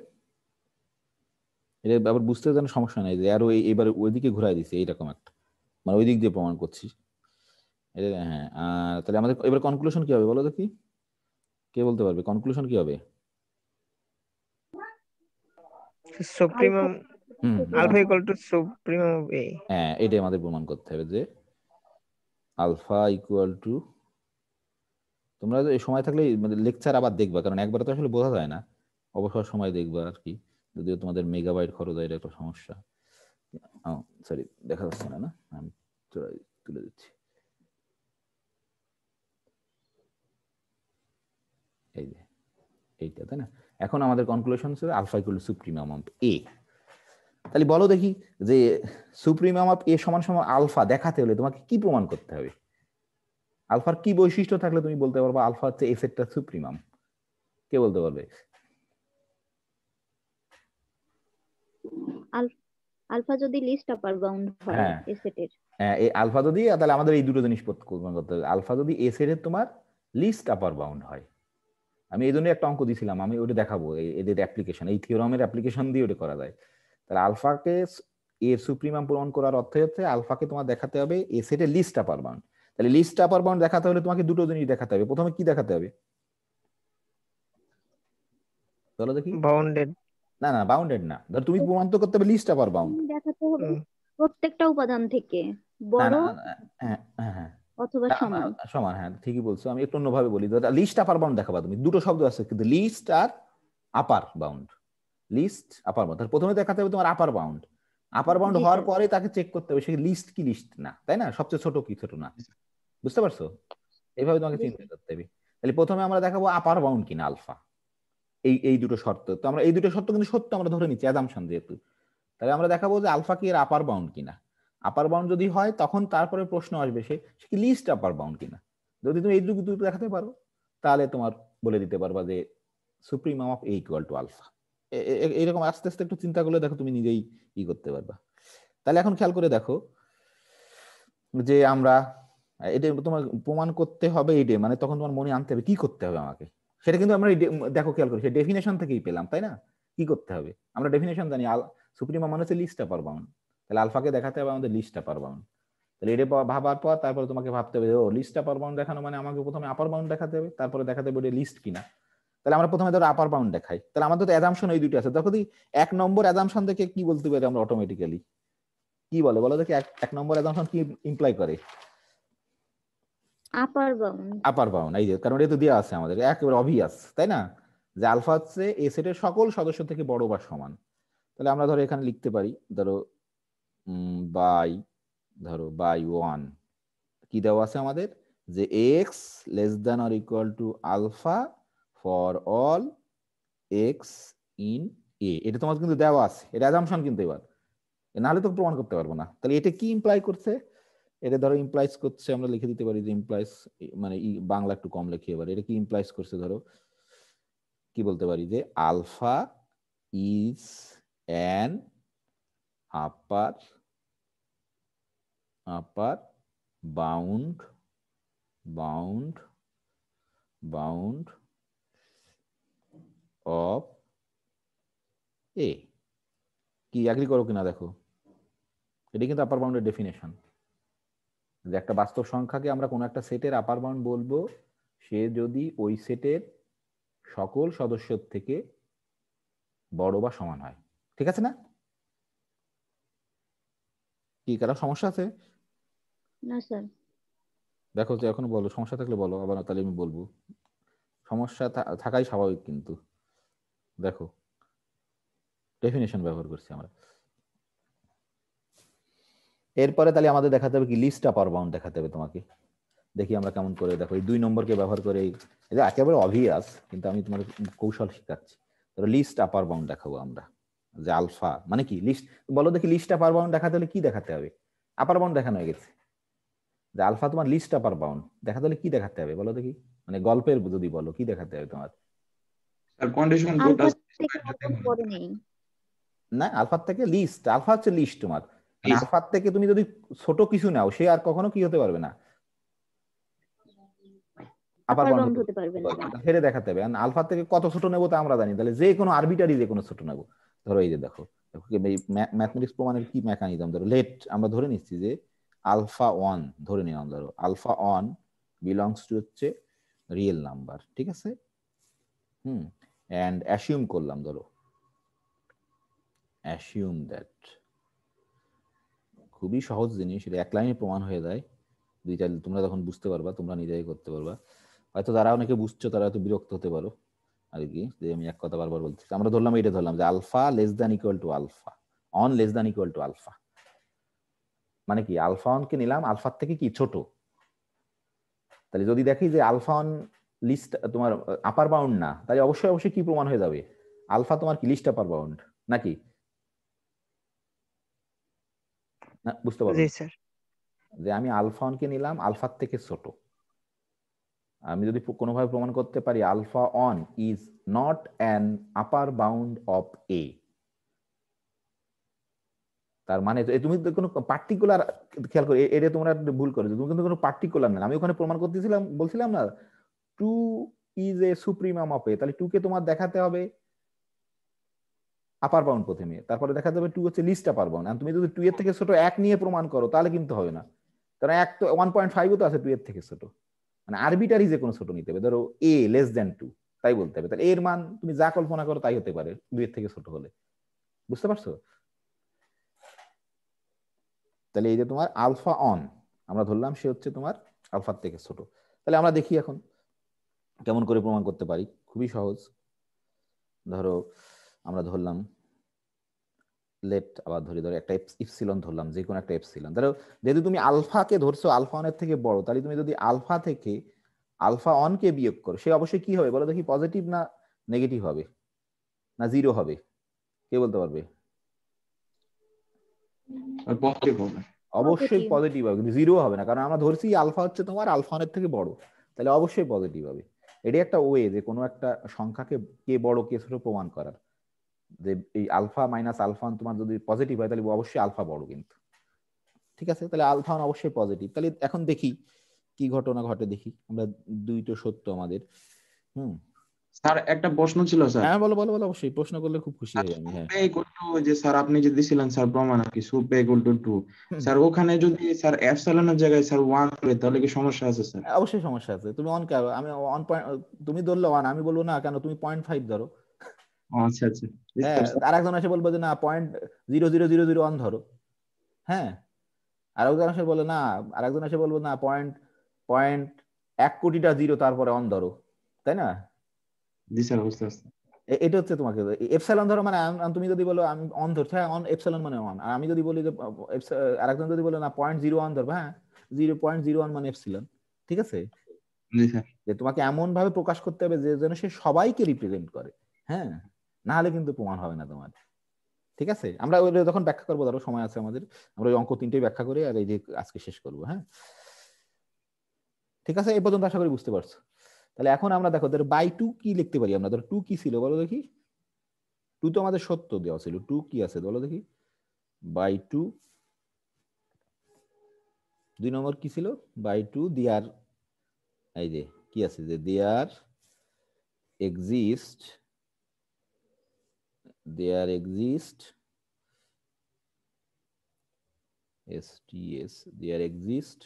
এটা আবার বুঝতে যেন সমস্যা নেই, যে আরো এবার ওইদিকে ঘুরাই দিছে এইরকম একটা, মানে ওই দিক দিয়ে প্রমাণ করছি। হ্যাঁ, তাহলে আমাদের এবার কনক্লুশন কি হবে বলো দেখি, কে বলতে পারবে কনক্লুশন কি হবে? Supremum alpha conflusion- equal to supremum of A. হ্যাঁ, এটাই আমাদের প্রমাণ করতে হবে, যে আলফা ইকুয়াল টু, তোমরা এই সময় থাকলে মানে লেকচার আবার দেখবা, কারণ একবার তো আসলে বোঝা যায় না, অবসর সময় দেখবা আর কি, যদিও তোমাদের মেগাবাইট খরচ হয়, এটা একটা সমস্যা। সরি, দেখা যাচ্ছে না, আমি তুলে দিচ্ছি। এই যে এইটা, তাই না? এখন আমাদের কনক্লুশন ছিল alpha equal to supremum of A. তাহলে বলো দেখি, যে সুপ্রিমাম অফ এ সমান সমান আলফা দেখাতে হলে তোমাকে কি প্রমাণ করতে হবে? আলফার কি বৈশিষ্ট্য থাকলে তুমি বলতে পারবে আলফা হচ্ছে এ সেটটা সুপ্রিমাম? কে বলতে পারবে? আলফা যদি লিস্ট আপার বাউন্ড হয় হ্যাঁ, এ সেটের। এই আলফা যদি, তাহলে আমাদের এই দুটো জিনিস প্রমাণ করতে হবে। আলফা যদি এ সেটের তোমার লিস্ট আপার বাউন্ড হয়, আমি এই জন্য একটা অঙ্ক দিয়েছিলাম, আমি ওটা দেখাবো, এদের অ্যাপ্লিকেশন, এই থিওরামের অ্যাপ্লিকেশন দিয়ে ওটা করা যায়। তাহলে আলফাকে এর সুপ্রিমাম প্রমাণ করার অর্থ হচ্ছে আলফাকে তোমার দেখাতে হবে এ সেটের লিস্ট আপার বাউন্ড। তাহলে লিস্ট আপার বাউন্ড দেখাতে হলে তোমাকে দুটো জিনিস দেখাতে হবে। প্রথমে কি দেখাতে হবে চলো দেখি? বাউন্ডেড। না না, বাউন্ডেড না, ধর তুমি প্রমাণ তো করতে হবে লিস্ট আপার বাউন্ড। দেখাতে হবে প্রত্যেকটা উপাদান থেকে না বড় না, হ্যাঁ হ্যাঁ হ্যাঁ, অথবা সমান। সমান, হ্যাঁ ঠিকই বলছো। আমি একটু অন্যভাবে বলি, লিস্ট আপার বাউন্ড দেখাবা তুমি, দুটো শব্দ আছে কিন্তু, লিস্ট আর upper bound. Least upper bound, প্রথমে দেখাতে হবে তোমার আপার বাউন্ড। আপার বাউন্ড জি হওয়ার স্যার। পরে তাকে চেক করতে হবে সে লিস্ট কি লিস্ট না, তাই না? সবচেয়ে ছোট কি ছোট না, বুঝতে পারছো? এইভাবে তোমাকে জি চিন্তা স্যার। করতে হবে। তাহলে প্রথমে আমরা দেখাবো আপার বাউন্ড কিনা আলফা, এই দুটো শর্ত তো, আমরা এই দুটো শর্ত কিন্তু সত্য আমরা ধরে নিচ্ছি অ্যাজাম্পশন যেহেতু। তাহলে আমরা দেখাবো যে আলফা কি এর আপার বাউন্ড কিনা। আপার বাউন্ড যদি হয় তখন তারপরে প্রশ্ন আসবে সে কি লিস্ট আপার বাউন্ড কিনা। যদি তুমি এই দুটো দেখাতে পারো তাহলে তোমার বলে দিতে পারবা যে supremum of A equal to alpha. এইরকম আস্তে আস্তে একটু চিন্তা করলে দেখো তুমি নিজেই করতে পারবা। তাহলে এখন খেয়াল করে দেখো যে আমরা এটা তোমার প্রমাণ করতে হবে, এইটা মানে তখন তোমার মনে আনতে হবে কি করতে হবে আমাকে, সেটা কিন্তু আমরা দেখো খেয়াল করি, সে ডেফিনেশন থেকেই পেলাম, তাই না? কি করতে হবে আমরা ডেফিনেশন জানি, সুপ্রিমাম মানে হচ্ছে লিস্ট আপার বাউন্ড, তাহলে আলফাকে দেখাতে হবে আমাদের লিস্ট আপার বাউন্ড। তাহলে এটা ভাবার পর তারপরে তোমাকে ভাবতে হবে ও লিস্ট আপার বাউন্ড দেখানো মানে আমাকে প্রথমে আপার বাউন্ড দেখাতে হবে, তারপরে দেখাতে হবে লিস্ট কিনা। তাহলে আমরা প্রথমে ধরো আপার বাউন্ড দেখাই, তাহলে আমাদের তো অ্যাজাম্পশন এই দুটো আছে। দেখো এক নম্বর অ্যাজাম্পশন থেকে কি বলতে পারি আমরা অটোমেটিক্যালি, কি বলে বলো দেখি, এক নম্বর অ্যাজাম্পশন কি ইমপ্লাই করে? আপার বাউন্ড। আপার বাউন্ড, এই যে কারণ এটা তো দেওয়া আছে আমাদের একেবারে অবভিয়াস, তাই না? যে আলফা হচ্ছে এ সেটের সকল সদস্য থেকে বড় বা সমান। তাহলে আমরা ধরো এখানে লিখতে পারি, ধরো বাই, ধরো বাই 1 কি দেওয়া আছে আমাদের, যে x less than or equal to alpha for all x in A, এটা তোমার কিন্তু দেওয়া আছে, এটা অ্যাজাম্পশন কিন্তু এবার, নাহলে তো প্রমাণ করতে পারবো না। তাহলে এটা কি ইমপ্লাই করছে? এটা ধরো ইমপ্লাইজ করছে, আমরা লিখে দিতে পারি যে ইমপ্লাইজ, মানে বাংলা একটু কম লিখি এবার, এটা কি ইমপ্লাইজ করছে, ধরো কি বলতে পারি যে alpha is an upper bound of A. কি এগ্রি করো কিনা দেখো, এটা কিন্তু আপার বাউন্ডের ডেফিনেশন, যে একটা বাস্তব সংখ্যাকে আমরা কোনো একটা সেটের আপার বাউন্ড বলবো সে যদি ওই সেটের সকল সদস্যের থেকে বড় বা সমান হয়। ঠিক আছে না? কি কারো সমস্যা আছে? না স্যার। দেখো যে এখন বলো, সমস্যা থাকলে বলো, আবার তাহলে আমি বলবো। সমস্যা থাকাই স্বাভাবিক, কিন্তু দেখো ডেফিনেশন ব্যবহার করছি আমরা। এরপরে তাহলে আমাদের দেখাতে হবে কি, লিস্ট আপার বাউন্ড দেখাতে হবে তোমাকে। দেখি আমরা কেমন করে, দেখো এই 2 নম্বরকে ব্যবহার করে, এটা একেবারে অবভিয়াস কিন্তু আমি তোমার কৌশল শেখাচ্ছি। ধরো লিস্ট আপার বাউন্ড দেখাবো আমরা, যে আলফা মানে কি লিস্ট, বলো দেখি লিস্ট আপার বাউন্ড দেখাতে হলে কি দেখাতে হবে? আপার বাউন্ড দেখানো হয়ে গেছে, যে আলফা তোমার লিস্ট আপার বাউন্ড দেখাতে হলে কি দেখাতে হবে বলো দেখি, মানে গল্পের যদি বলো কি দেখাতে হবে তোমার? স্যার কন্ডিশন আলফা দুটো থেকে আলফা পরে নেই। না, আলফার থেকে লিস্ট, আলফা হচ্ছে লিস্ট তোমার, মানে List। আলফার থেকে তুমি যদি ছোট কিছু নাও সে আর কখনো কি হতে পারবে না, আপার আপার বাউন্ড বাউন্ড হতে পারবে না। হেরে দেখাতে হবে। আলফা থেকে কত ছোট নেবো তা আমরা জানি, তাহলে যে কোনো আরবিটারি যে কোনো ছোট নেবো। ধরো এই যে দেখো, ম্যাথমেটিক্স প্রমাণের কি মেকানিজম, ধরো লেট আমরা ধরে নিচ্ছি যে আলফা 1 ধরে নিলাম, ধরো আলফা 1 বিলংস টু হচ্ছে রিয়েল নাম্বার, ঠিক আছে? এন্ড অ্যাসিউম করলাম, ধরো অ্যাসিউম দ্যাট, খুবই সহজ জিনিস, এটা এক লাইনে প্রমাণ হয়ে যায়। দুইটা তোমরা যখন বুঝতে পারবা তোমরা নিজেই করতে পারবা। হয়তো যারা অনেকে বুঝছো তারা হয়তো বিরক্ত হতে পারো আর কি, যে আমি এক কথা বারবার বলছি। আমরা ধরলাম, এটা ধরলাম যে alpha less than equal to alpha, on less than equal to alpha, মানে কি আলফা অন কে নিলাম আলফার থেকে কি ছোট। তাহলে যদি দেখি যে আলফা অন লিস্ট তোমার আপার বাউন্ড না, তাহলে অবশ্যই অবশ্যই কি প্রমাণ হয়ে যাবে, আলফা তোমার কি লিস্ট আপার বাউন্ড নাকি? না বুঝতে পারো জি স্যার। যে আমি আলফা অন কে নিলাম আলফার থেকে ছোট, আমি যদি কোনোভাবে প্রমাণ করতে পারি alpha one is not an upper bound of A, তার মানে তুমি কোনো পার্টিকুলার, খেয়াল করে এটা তোমরা ভুল করেছো, তুমি কিন্তু কোনো পার্টিকুলার না, আমি ওখানে প্রমাণ করতেছিলাম বলছিলাম না 2 is a supremum of A, তাহলে 2 কে তোমার দেখাতে হবে আপার বাউন্ড প্রথমে, তারপরে দেখাতে হবে 2 হচ্ছে লিস্ট আপার বাউন্ড। আর তুমি যদি 2 এর থেকে ছোট 1 নিয়ে প্রমাণ করো তাহলে কিন্তু হবে না, কারণ 1 তো 1.5 তো আছে 2 এর থেকে ছোট, মানে আরবিটারি যে কোনো ছোট নিতে হবে, ধরো এ লেস দেন 2 তাই বলতে হবে, তাহলে এর মান তুমি যা কল্পনা করো তাই হতে পারে 2 এর থেকে ছোট হলে। বুঝতে পারছো? তাহলে এই যে তোমার আলফা অন আমরা ধরলাম সে হচ্ছে তোমার আলফার থেকে ছোট, তাহলে আমরা দেখি এখন কেমন করে প্রমাণ করতে পারি। খুবই সহজ, ধরো আমরা ধরলাম লেট, আবার ধরো একটা ইপসিলন ধরলাম, যে কোনো একটা ইপসিলন, ধরো যেহেতু তুমি আলফাকে ধরছো আলফা অনের থেকে বড়, তাহলে তুমি যদি আলফা থেকে আলফা অন কে বিয়োগ করো সে অবশ্যই কি হবে বলো দেখি, পজিটিভ না নেগেটিভ হবে না জিরো হবে, কে বলতে পারবে? আর পজিটিভ হবে। অবশ্যই পজিটিভ হবে, কিন্তু জিরো হবে না, কারণ আমরা ধরছি আলফা হচ্ছে তোমার আলফা অনের থেকে বড়, তাহলে অবশ্যই পজিটিভ হবে। এটি একটা ওয়ে যে কোনো একটা সংখ্যাকে কে বড় কে ছোট প্রমাণ করার, যে এই আলফা মাইনাস আলফা তোমার যদি পজিটিভ হয় তাহলে অবশ্যই আলফা বড় কিন্তু, ঠিক আছে? তাহলে আলফা অবশ্যই পজিটিভ। তাহলে এখন দেখি কি ঘটনা ঘটে, দেখি আমরা দুইটো সত্য আমাদের। স্যার একটা প্রশ্ন ছিল স্যার। হ্যাঁ বলো বলো বলো, অবশ্যই প্রশ্ন করলে খুব খুশি হই আমি। হ্যাঁ যে স্যার আপনি যে দিছিলেন স্যার প্রমাণ আর কি, সুপ ইকুয়াল টু 2, স্যার ওখানে যদি স্যার এপসাইলনের জায়গায় স্যার 1 করে তাহলে কি সমস্যা আছে স্যার? অবশ্যই সমস্যা আছে, তুমি অন কে, আমি 1 তুমি ধরলে 1 আমি বলবো না কেন, তুমি 0.5 ধরো। আচ্ছা আচ্ছা। হ্যাঁ আর একজন এসে বলবো যে না 0.0001 ধরো, হ্যাঁ আর একজন এসে বলে না, আর একজন এসে বলবো না 1 কোটিটা জিরো তারপরে অন ধরো, তাই না? জি স্যার বুঝতে পারছি। এটা হচ্ছে তোমাকে এপসাইলন ধরো, মানে তুমি যদি বলো আমি অন ধরছি, হ্যাঁ অন এপসাইলন মানে অন, আর আমি যদি বলি যে আরেকজন যদি বলে না 0.01 ধরবো, হ্যাঁ 0.01 মানে এপসিলন, ঠিক আছে? জি স্যার। যে তোমাকে এমন ভাবে প্রকাশ করতে হবে যে যেন সে সবাইকে রিপ্রেজেন্ট করে, হ্যাঁ না হলে কিন্তু প্রমাণ হবে না তোমার। ঠিক আছে, আমরা ওই যখন ব্যাখ্যা করবো, ধরো সময় আছে আমাদের, আমরা ওই অঙ্ক 3টেই ব্যাখ্যা করে আর এই যে আজকে শেষ করবো। হ্যাঁ, ঠিক আছে, এই পর্যন্ত আশা করি বুঝতে পারছো। তাহলে এখন আমরা দেখো বাই টু কি লিখতে পারি আমরা, ধরো টু কি ছিল বলো দেখি। টু তো আমাদের সত্য দেওয়া ছিল, টু কি আছে বলো দেখি। বাই টু 2 নম্বর কি ছিল, বাই টু দেয়ার, এই যে কি আছে যে there exist STS there exist,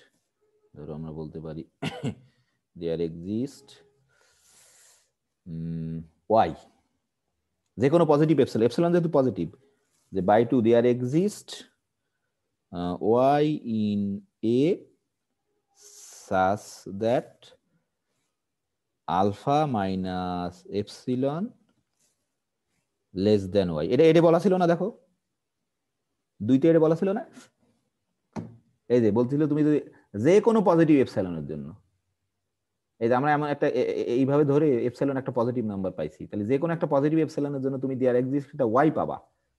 ধরো আমরা বলতে পারি দেয়ার এক্সিস্ট ওয়াই, যে কোনো পজিটিভ এপসিলন, এপসিলন যেহেতু পজিটিভ, যে by two there exist y in A such that alpha minus epsilon less then y. এটা বলা ছিল না, দেখো 2তে এটা বলা ছিল না। এই যে বলছিল তুমি যদি যে কোনো পজিটিভ এপসিলনের জন্য, এই যে আমরা এমন একটা এইভাবে ধরে এপসিলন একটা পজিটিভ নাম্বার পাইছি, তাহলে যে কোনো একটা পজিটিভ এপসিলনের জন্য তুমি দেয়ার এক্সিস্ট একটা ওয়াই পাবা।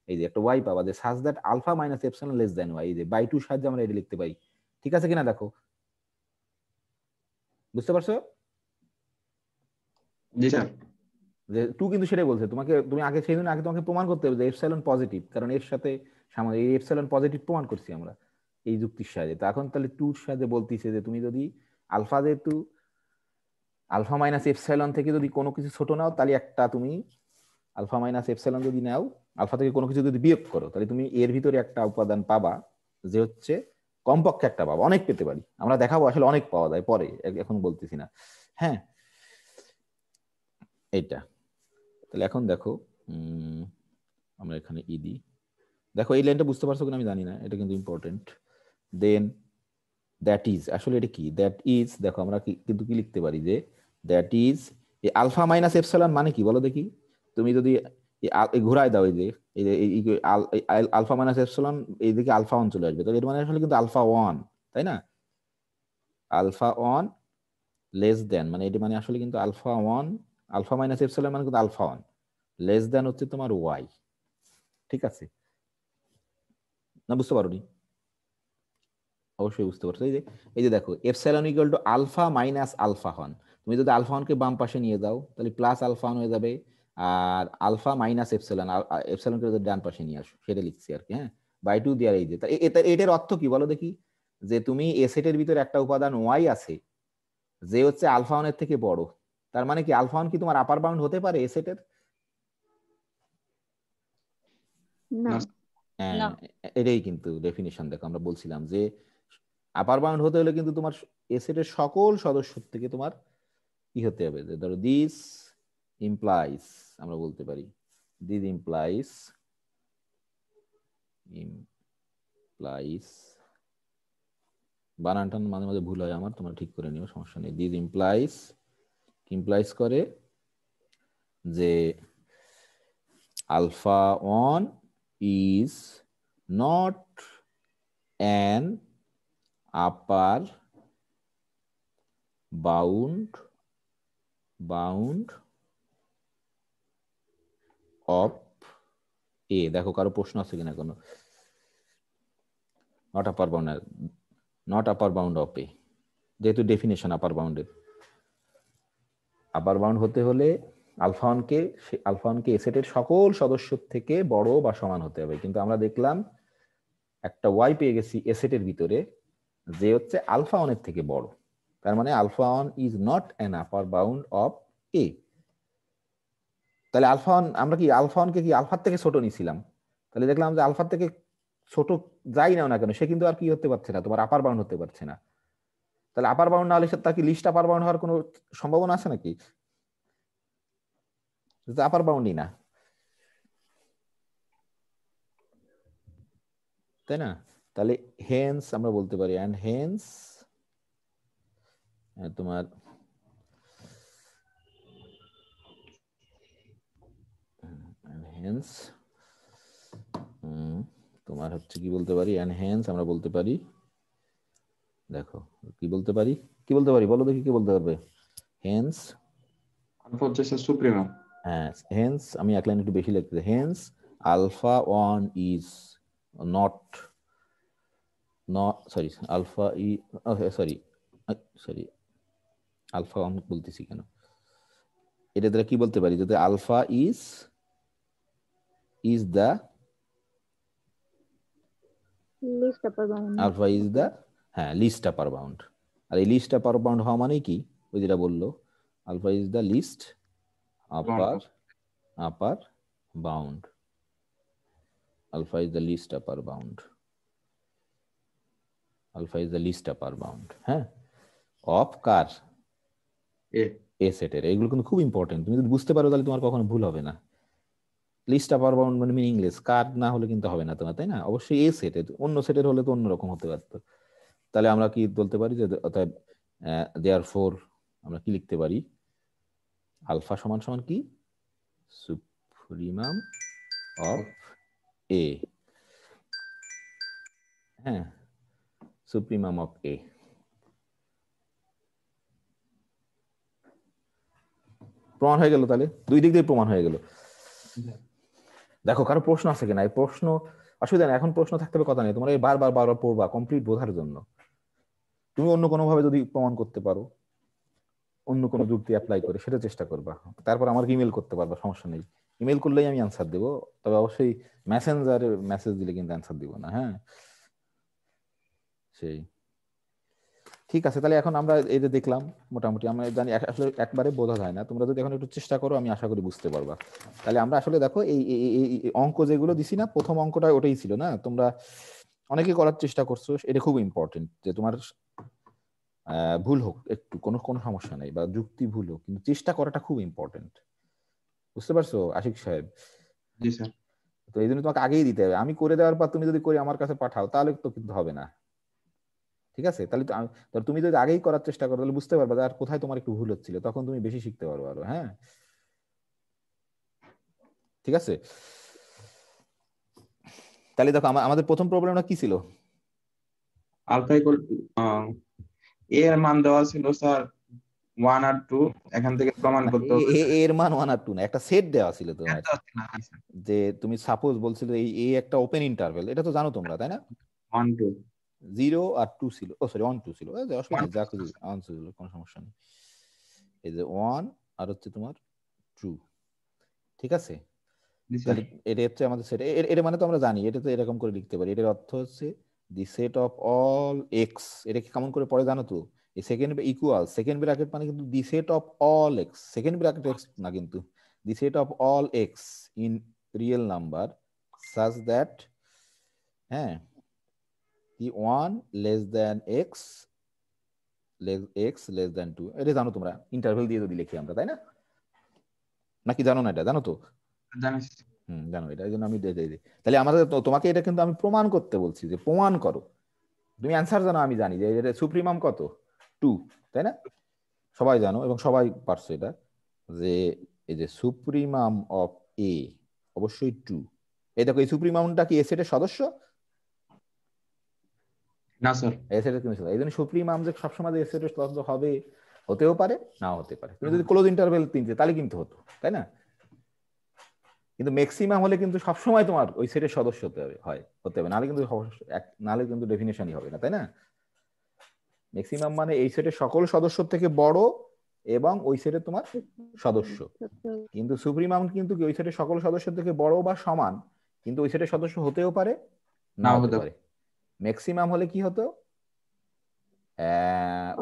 এই যে একটা ওয়াই পাবা, যে such that alpha minus epsilon less then y, এই যে বাই টু সাহায্যে আমরা এটা লিখতে পারি। ঠিক আছে কিনা দেখো, বুঝতে পারছো? জি স্যার। যে টু কিন্তু সেটাই বলছে তোমাকে, তুমি আগে সেই জন্য আগে তোমাকে প্রমাণ করতে হবে যে এপসিলন পজিটিভ, কারণ এর সাথে এই এপসিলন পজিটিভ প্রমাণ করছি আমরা এই যুক্তির সাহায্যে। তো এখন তাহলে টুর সাহায্যে বলতিছে যে তুমি যদি আলফা, যেহেতু আলফা মাইনাস এপসিলন থেকে যদি কোনো কিছু ছোট নাও, তাহলে একটা তুমি আলফা মাইনাস এপসিলন যদি নাও, আলফা থেকে কোনো কিছু যদি বিয়োগ করো, তাহলে তুমি এর ভিতরে একটা উপাদান পাবা, যে হচ্ছে কমপক্ষে একটা পাবা, অনেক পেতে পারি আমরা, দেখাবো আসলে অনেক পাওয়া যায় পরে, এখন বলতেছি না। হ্যাঁ, এইটা তাহলে এখন দেখো আমরা এখানে ই দিই, দেখো এই লাইনটা বুঝতে পারছো কিনা আমি জানি না, এটা কিন্তু ইম্পর্টেন্ট। দেন দ্যাট ইজ, আসলে এটা কি দ্যাট ইজ, দেখো আমরা কিন্তু কি লিখতে পারি, যে দ্যাট ইজ এই আলফা মাইনাস এপসিলন মানে কি বলো দেখি। তুমি যদি ঘুরায় দাও, এই যে আলফা মাইনাস এপসিলন এইদিকে আলফা 1 চলে আসবে, তাহলে এর মানে আসলে কিন্তু আলফা 1, তাই না? আলফা 1 লেস দেন, মানে এটা মানে আসলে কিন্তু আলফা 1, আলফা মাইনাস এপসিলন মানে কিন্তু আলফা 1, লেস দেন হচ্ছে তোমার ওয়াই। ঠিক আছে না, বুঝতে পারোনি? অবশ্যই বুঝতে পারছো। এই যে দেখো epsilon equal to alpha minus alpha 1, তুমি যদি আলফা 1 কে বাম পাশে নিয়ে যাও, তাহলে প্লাস আলফা 1 হয়ে যাবে, আর আলফা মাইনাস এপসিলন, এপসিলন কে যদি ডান পাশে নিয়ে আসো, সেটা লিখছি আর কি। হ্যাঁ, বাই টু দেয়ার, এই যে এটার অর্থ কি বলো দেখি, যে তুমি এ সেটের ভিতরে একটা উপাদান ওয়াই আছে, যে হচ্ছে আলফা 1 এর থেকে বড়, তার মানে কি আলফা 1 কি তোমার আপার বাউন্ড হতে পারে এ সেটের? না। হ্যাঁ, এটাই কিন্তু ডেফিনিশন। দেখো আমরা বলছিলাম যে আপার বাউন্ড হতে হলে কিন্তু তোমার এ সেটের সকল সদস্য থেকে তোমার কি হতে হবে, যে ধরো দিস ইমপ্লাইজ, আমরা বলতে পারি দিস ইমপ্লাইজ বানানটা মাঝে মাঝে ভুল হয় আমার, তোমরা ঠিক করে নিও, সমস্যা নেই। দিস ইমপ্লাইজ করে যে alpha 1 is not an upper bound of A। দেখো কারো প্রশ্ন আছে কিনা কোনো, not upper bound of A, যেহেতু ডেফিনেশন আপার বাউন্ডের, আপার বাউন্ড হতে হলে আলফা 1 কে এ সেটের সকল সদস্য থেকে বড় বা সমান হতে হবে, কিন্তু আমরা দেখলাম একটা ওয়াই পেয়ে গেছি এ সেটের ভিতরে, যে হচ্ছে আলফা 1 এর থেকে বড়, তার মানে alpha 1 is not an upper bound of A. তাহলে আলফা 1, আমরা কি আলফা 1 কে কি আলফার থেকে ছোট নিছিলাম, তাহলে দেখলাম যে আলফার থেকে ছোট যাই নাও না কেন, সে কিন্তু আর কি হতে পারছে না, তোমার আপার বাউন্ড হতে পারছে না। তাহলে আপার বাউন্ড না হলে তার কি লিস্ট আপার বাউন্ড হওয়ার কোনো সম্ভাবনা আছে নাকি? আপার বাউন্ডই না, তাই না? তাহলে হেন্স আমরা বলতে পারি, অ্যান্ড হেন্স তোমার তোমার হচ্ছে কি বলতে পারি, এনহ্যান্স আমরা বলতে পারি, দেখো কি বলতে পারি বলো দেখি কি বলতে পারবে। হেন্স আলফা হচ্ছে স্যার সুপ্রিমাম। হ্যাঁ, হেন্স আমি এক লাইন একটু বেশি লিখতে, hence alpha one is not sorry alpha E sorry sorry alpha one বলতেছি কেন, এটা দ্বারা কি বলতে পারি, যদি alpha is the least upper bound. Alpha is the, হ্যাঁ, লিস্ট আপার বাউন্ড। আর এই লিস্ট আপার বাউন্ড হওয়া মানে কি, ওই যেটা বললো, alpha is the least upper bound, alpha is the least upper bound, alpha is the least upper bound, হ্যাঁ, অফ কার, এ সেটের। এগুলো কিন্তু খুব ইম্পর্টেন্ট, তুমি যদি বুঝতে পারো তাহলে তোমার কখনো ভুল হবে না। লিস্ট আপার বাউন্ড মানে মিনিংলেস, কার না হলে কিন্তু হবে না তোমার, তাই না? অবশ্যই এ সেটের, অন্য সেটের হলে তো অন্যরকম হতে পারতো। তাহলে আমরা কি বলতে পারি যে অতএব দেয়ারফর আমরা কি লিখতে পারি, আলফা সমান সমান কি, সুপ্রিমাম অফ এ, হ্যাঁ, সুপ্রিমাম অফ এ। প্রমাণ হয়ে গেল, তাহলে দুই দিক দিয়ে প্রমাণ হয়ে গেল। দেখো কারো প্রশ্ন আছে কিনা, এই প্রশ্ন অসুবিধা নেই, এখন প্রশ্ন থাকতে হবে কথা নেই, তোমরা এই বারবার বারবার পড়বা কমপ্লিট বোঝার জন্য। তুমি অন্য কোনো ভাবে যদি প্রমাণ করতে পারো, অন্য কোনো যুক্তি অ্যাপ্লাই করে, সেটা চেষ্টা করবা, তারপর আমাকে ইমেল করতে পারবা, সমস্যা নেই। ইমেল করলেই আমি অ্যান্সার দেবো, তবে অবশ্যই মেসেঞ্জারে মেসেজ দিলে কিন্তু অ্যান্সার দিব না, হ্যাঁ। সেই ঠিক আছে, তাহলে এখন আমরা এই যে দেখলাম, মোটামুটি আমরা জানি, আসলে একবারে বোঝা যায় না, তোমরা যদি এখন একটু চেষ্টা করো আমি আশা করি বুঝতে পারবা। তাহলে আমরা আসলে দেখো এই অঙ্ক যেগুলো দিছি না, প্রথম অঙ্কটা ওটাই ছিল না, তোমরা অনেকে করার চেষ্টা করছো, এটা খুব ইম্পর্টেন্ট যে তোমার ভুল হোক একটু, কোনো কোনো সমস্যা নেই, বা যুক্তি ভুল হোক, কিন্তু চেষ্টা করাটা খুব ইম্পর্টেন্ট, বুঝতে পারছো আশিক সাহেব? জি স্যার। তো এই জন্য তোমাকে আগেই দিতে হবে, আমি করে দেওয়ার পর তুমি যদি করে আমার কাছে পাঠাও তাহলে তো কিন্তু হবে না, ঠিক আছে? তাহলে তো তুমি যদি আগেই করার চেষ্টা করো তাহলে বুঝতে পারবে আর কোথায় তোমার একটু ভুল হচ্ছিল, তখন তুমি বেশি শিখতে পারবে আরো, হ্যাঁ, ঠিক আছে? তাহলে দেখো আমাদের প্রথম প্রবলেমটা কি ছিল? আলফা ইকুয়াল টু এ এর মান দেওয়া ছিল স্যার 1 আর 2, এখান থেকে প্রমাণ না, করতে হবে এর মান 1 আর 2 না, একটা সেট দেওয়া ছিল তোমার, স্যার যে তুমি সাপোজ বলছিল এই একটা ওপেন ইন্টারভেল, এটা তো জানো তোমরা, তাই না? 1 2 0 আর 2 ছিল, ও সরি 1 2 ছিল, অসুবিধা 1 নেই, যা খুশি আনসার ছিল, কোনো সমস্যা নেই। এই যে 1 আর হচ্ছে তোমার 2, ঠিক আছে? জি স্যার। তাহলে এটা হচ্ছে আমাদের সেট, এটা মানে তো আমরা জানি, এটা তো এরকম করে লিখতে পারি, এটার অর্থ হচ্ছে দি সেট অফ অল এক্স। এটা কি কেমন করে পড়ে জানো তো, এই সেকেন্ড ইকুয়াল, সেকেন্ড ব্র্যাকেট মানে কিন্তু the set of all x, second bracket x না, কিন্তু the set of all x in real number such that, হ্যাঁ, the one less than x less than 2। এটা জানো তোমরা, ইন্টারভেল দিয়ে যদি লিখি আমরা, তাই না? নাকি জানো না? এটা জানো তো? জানিস। জানো, এটা এই জন্য আমি দিই। তাহলে আমাদের তোমাকে এটা কিন্তু আমি প্রমাণ করতে বলছি, যে প্রমাণ করো। তুমি অ্যান্সার জানো, আমি জানি যে এটা সুপ্রিমাম কত, 2, তাই না? সবাই জানো এবং সবাই পারছো এটা, যে এই যে সুপ্রিমাম অফ এ অবশ্যই 2। এই দেখো, এই সুপ্রিমামটা কি এ সেটের সদস্য? না স্যার। এ সেটের কিন্তু সদস্য। এই জন্য সুপ্রিমাম যে সবসময় এ সেটের সদস্য হবে, হতেও পারে নাও হতে পারে। তুমি যদি ক্লোজ ইন্টারভেল 3 তাহলে কিন্তু হতো, তাই না? কিন্তু ম্যাক্সিমাম হলে কিন্তু সবসময় তোমার ওই সেটের সদস্য হতে হবে, নাহলে কিন্তু নাহলে কিন্তু ডেফিনেশনই হবে না, তাই না? ম্যাক্সিমাম মানে এই সেটের সকল সদস্য থেকে বড় এবং ওই সেটের তোমার সদস্য। কিন্তু সুপ্রিমাম কিন্তু ওই সেটের সকল সদস্য থেকে বড় বা সমান, কিন্তু ওই সেটের সদস্য হতেও পারে নাও হতে পারে। ম্যাক্সিমাম হলে কি হতো,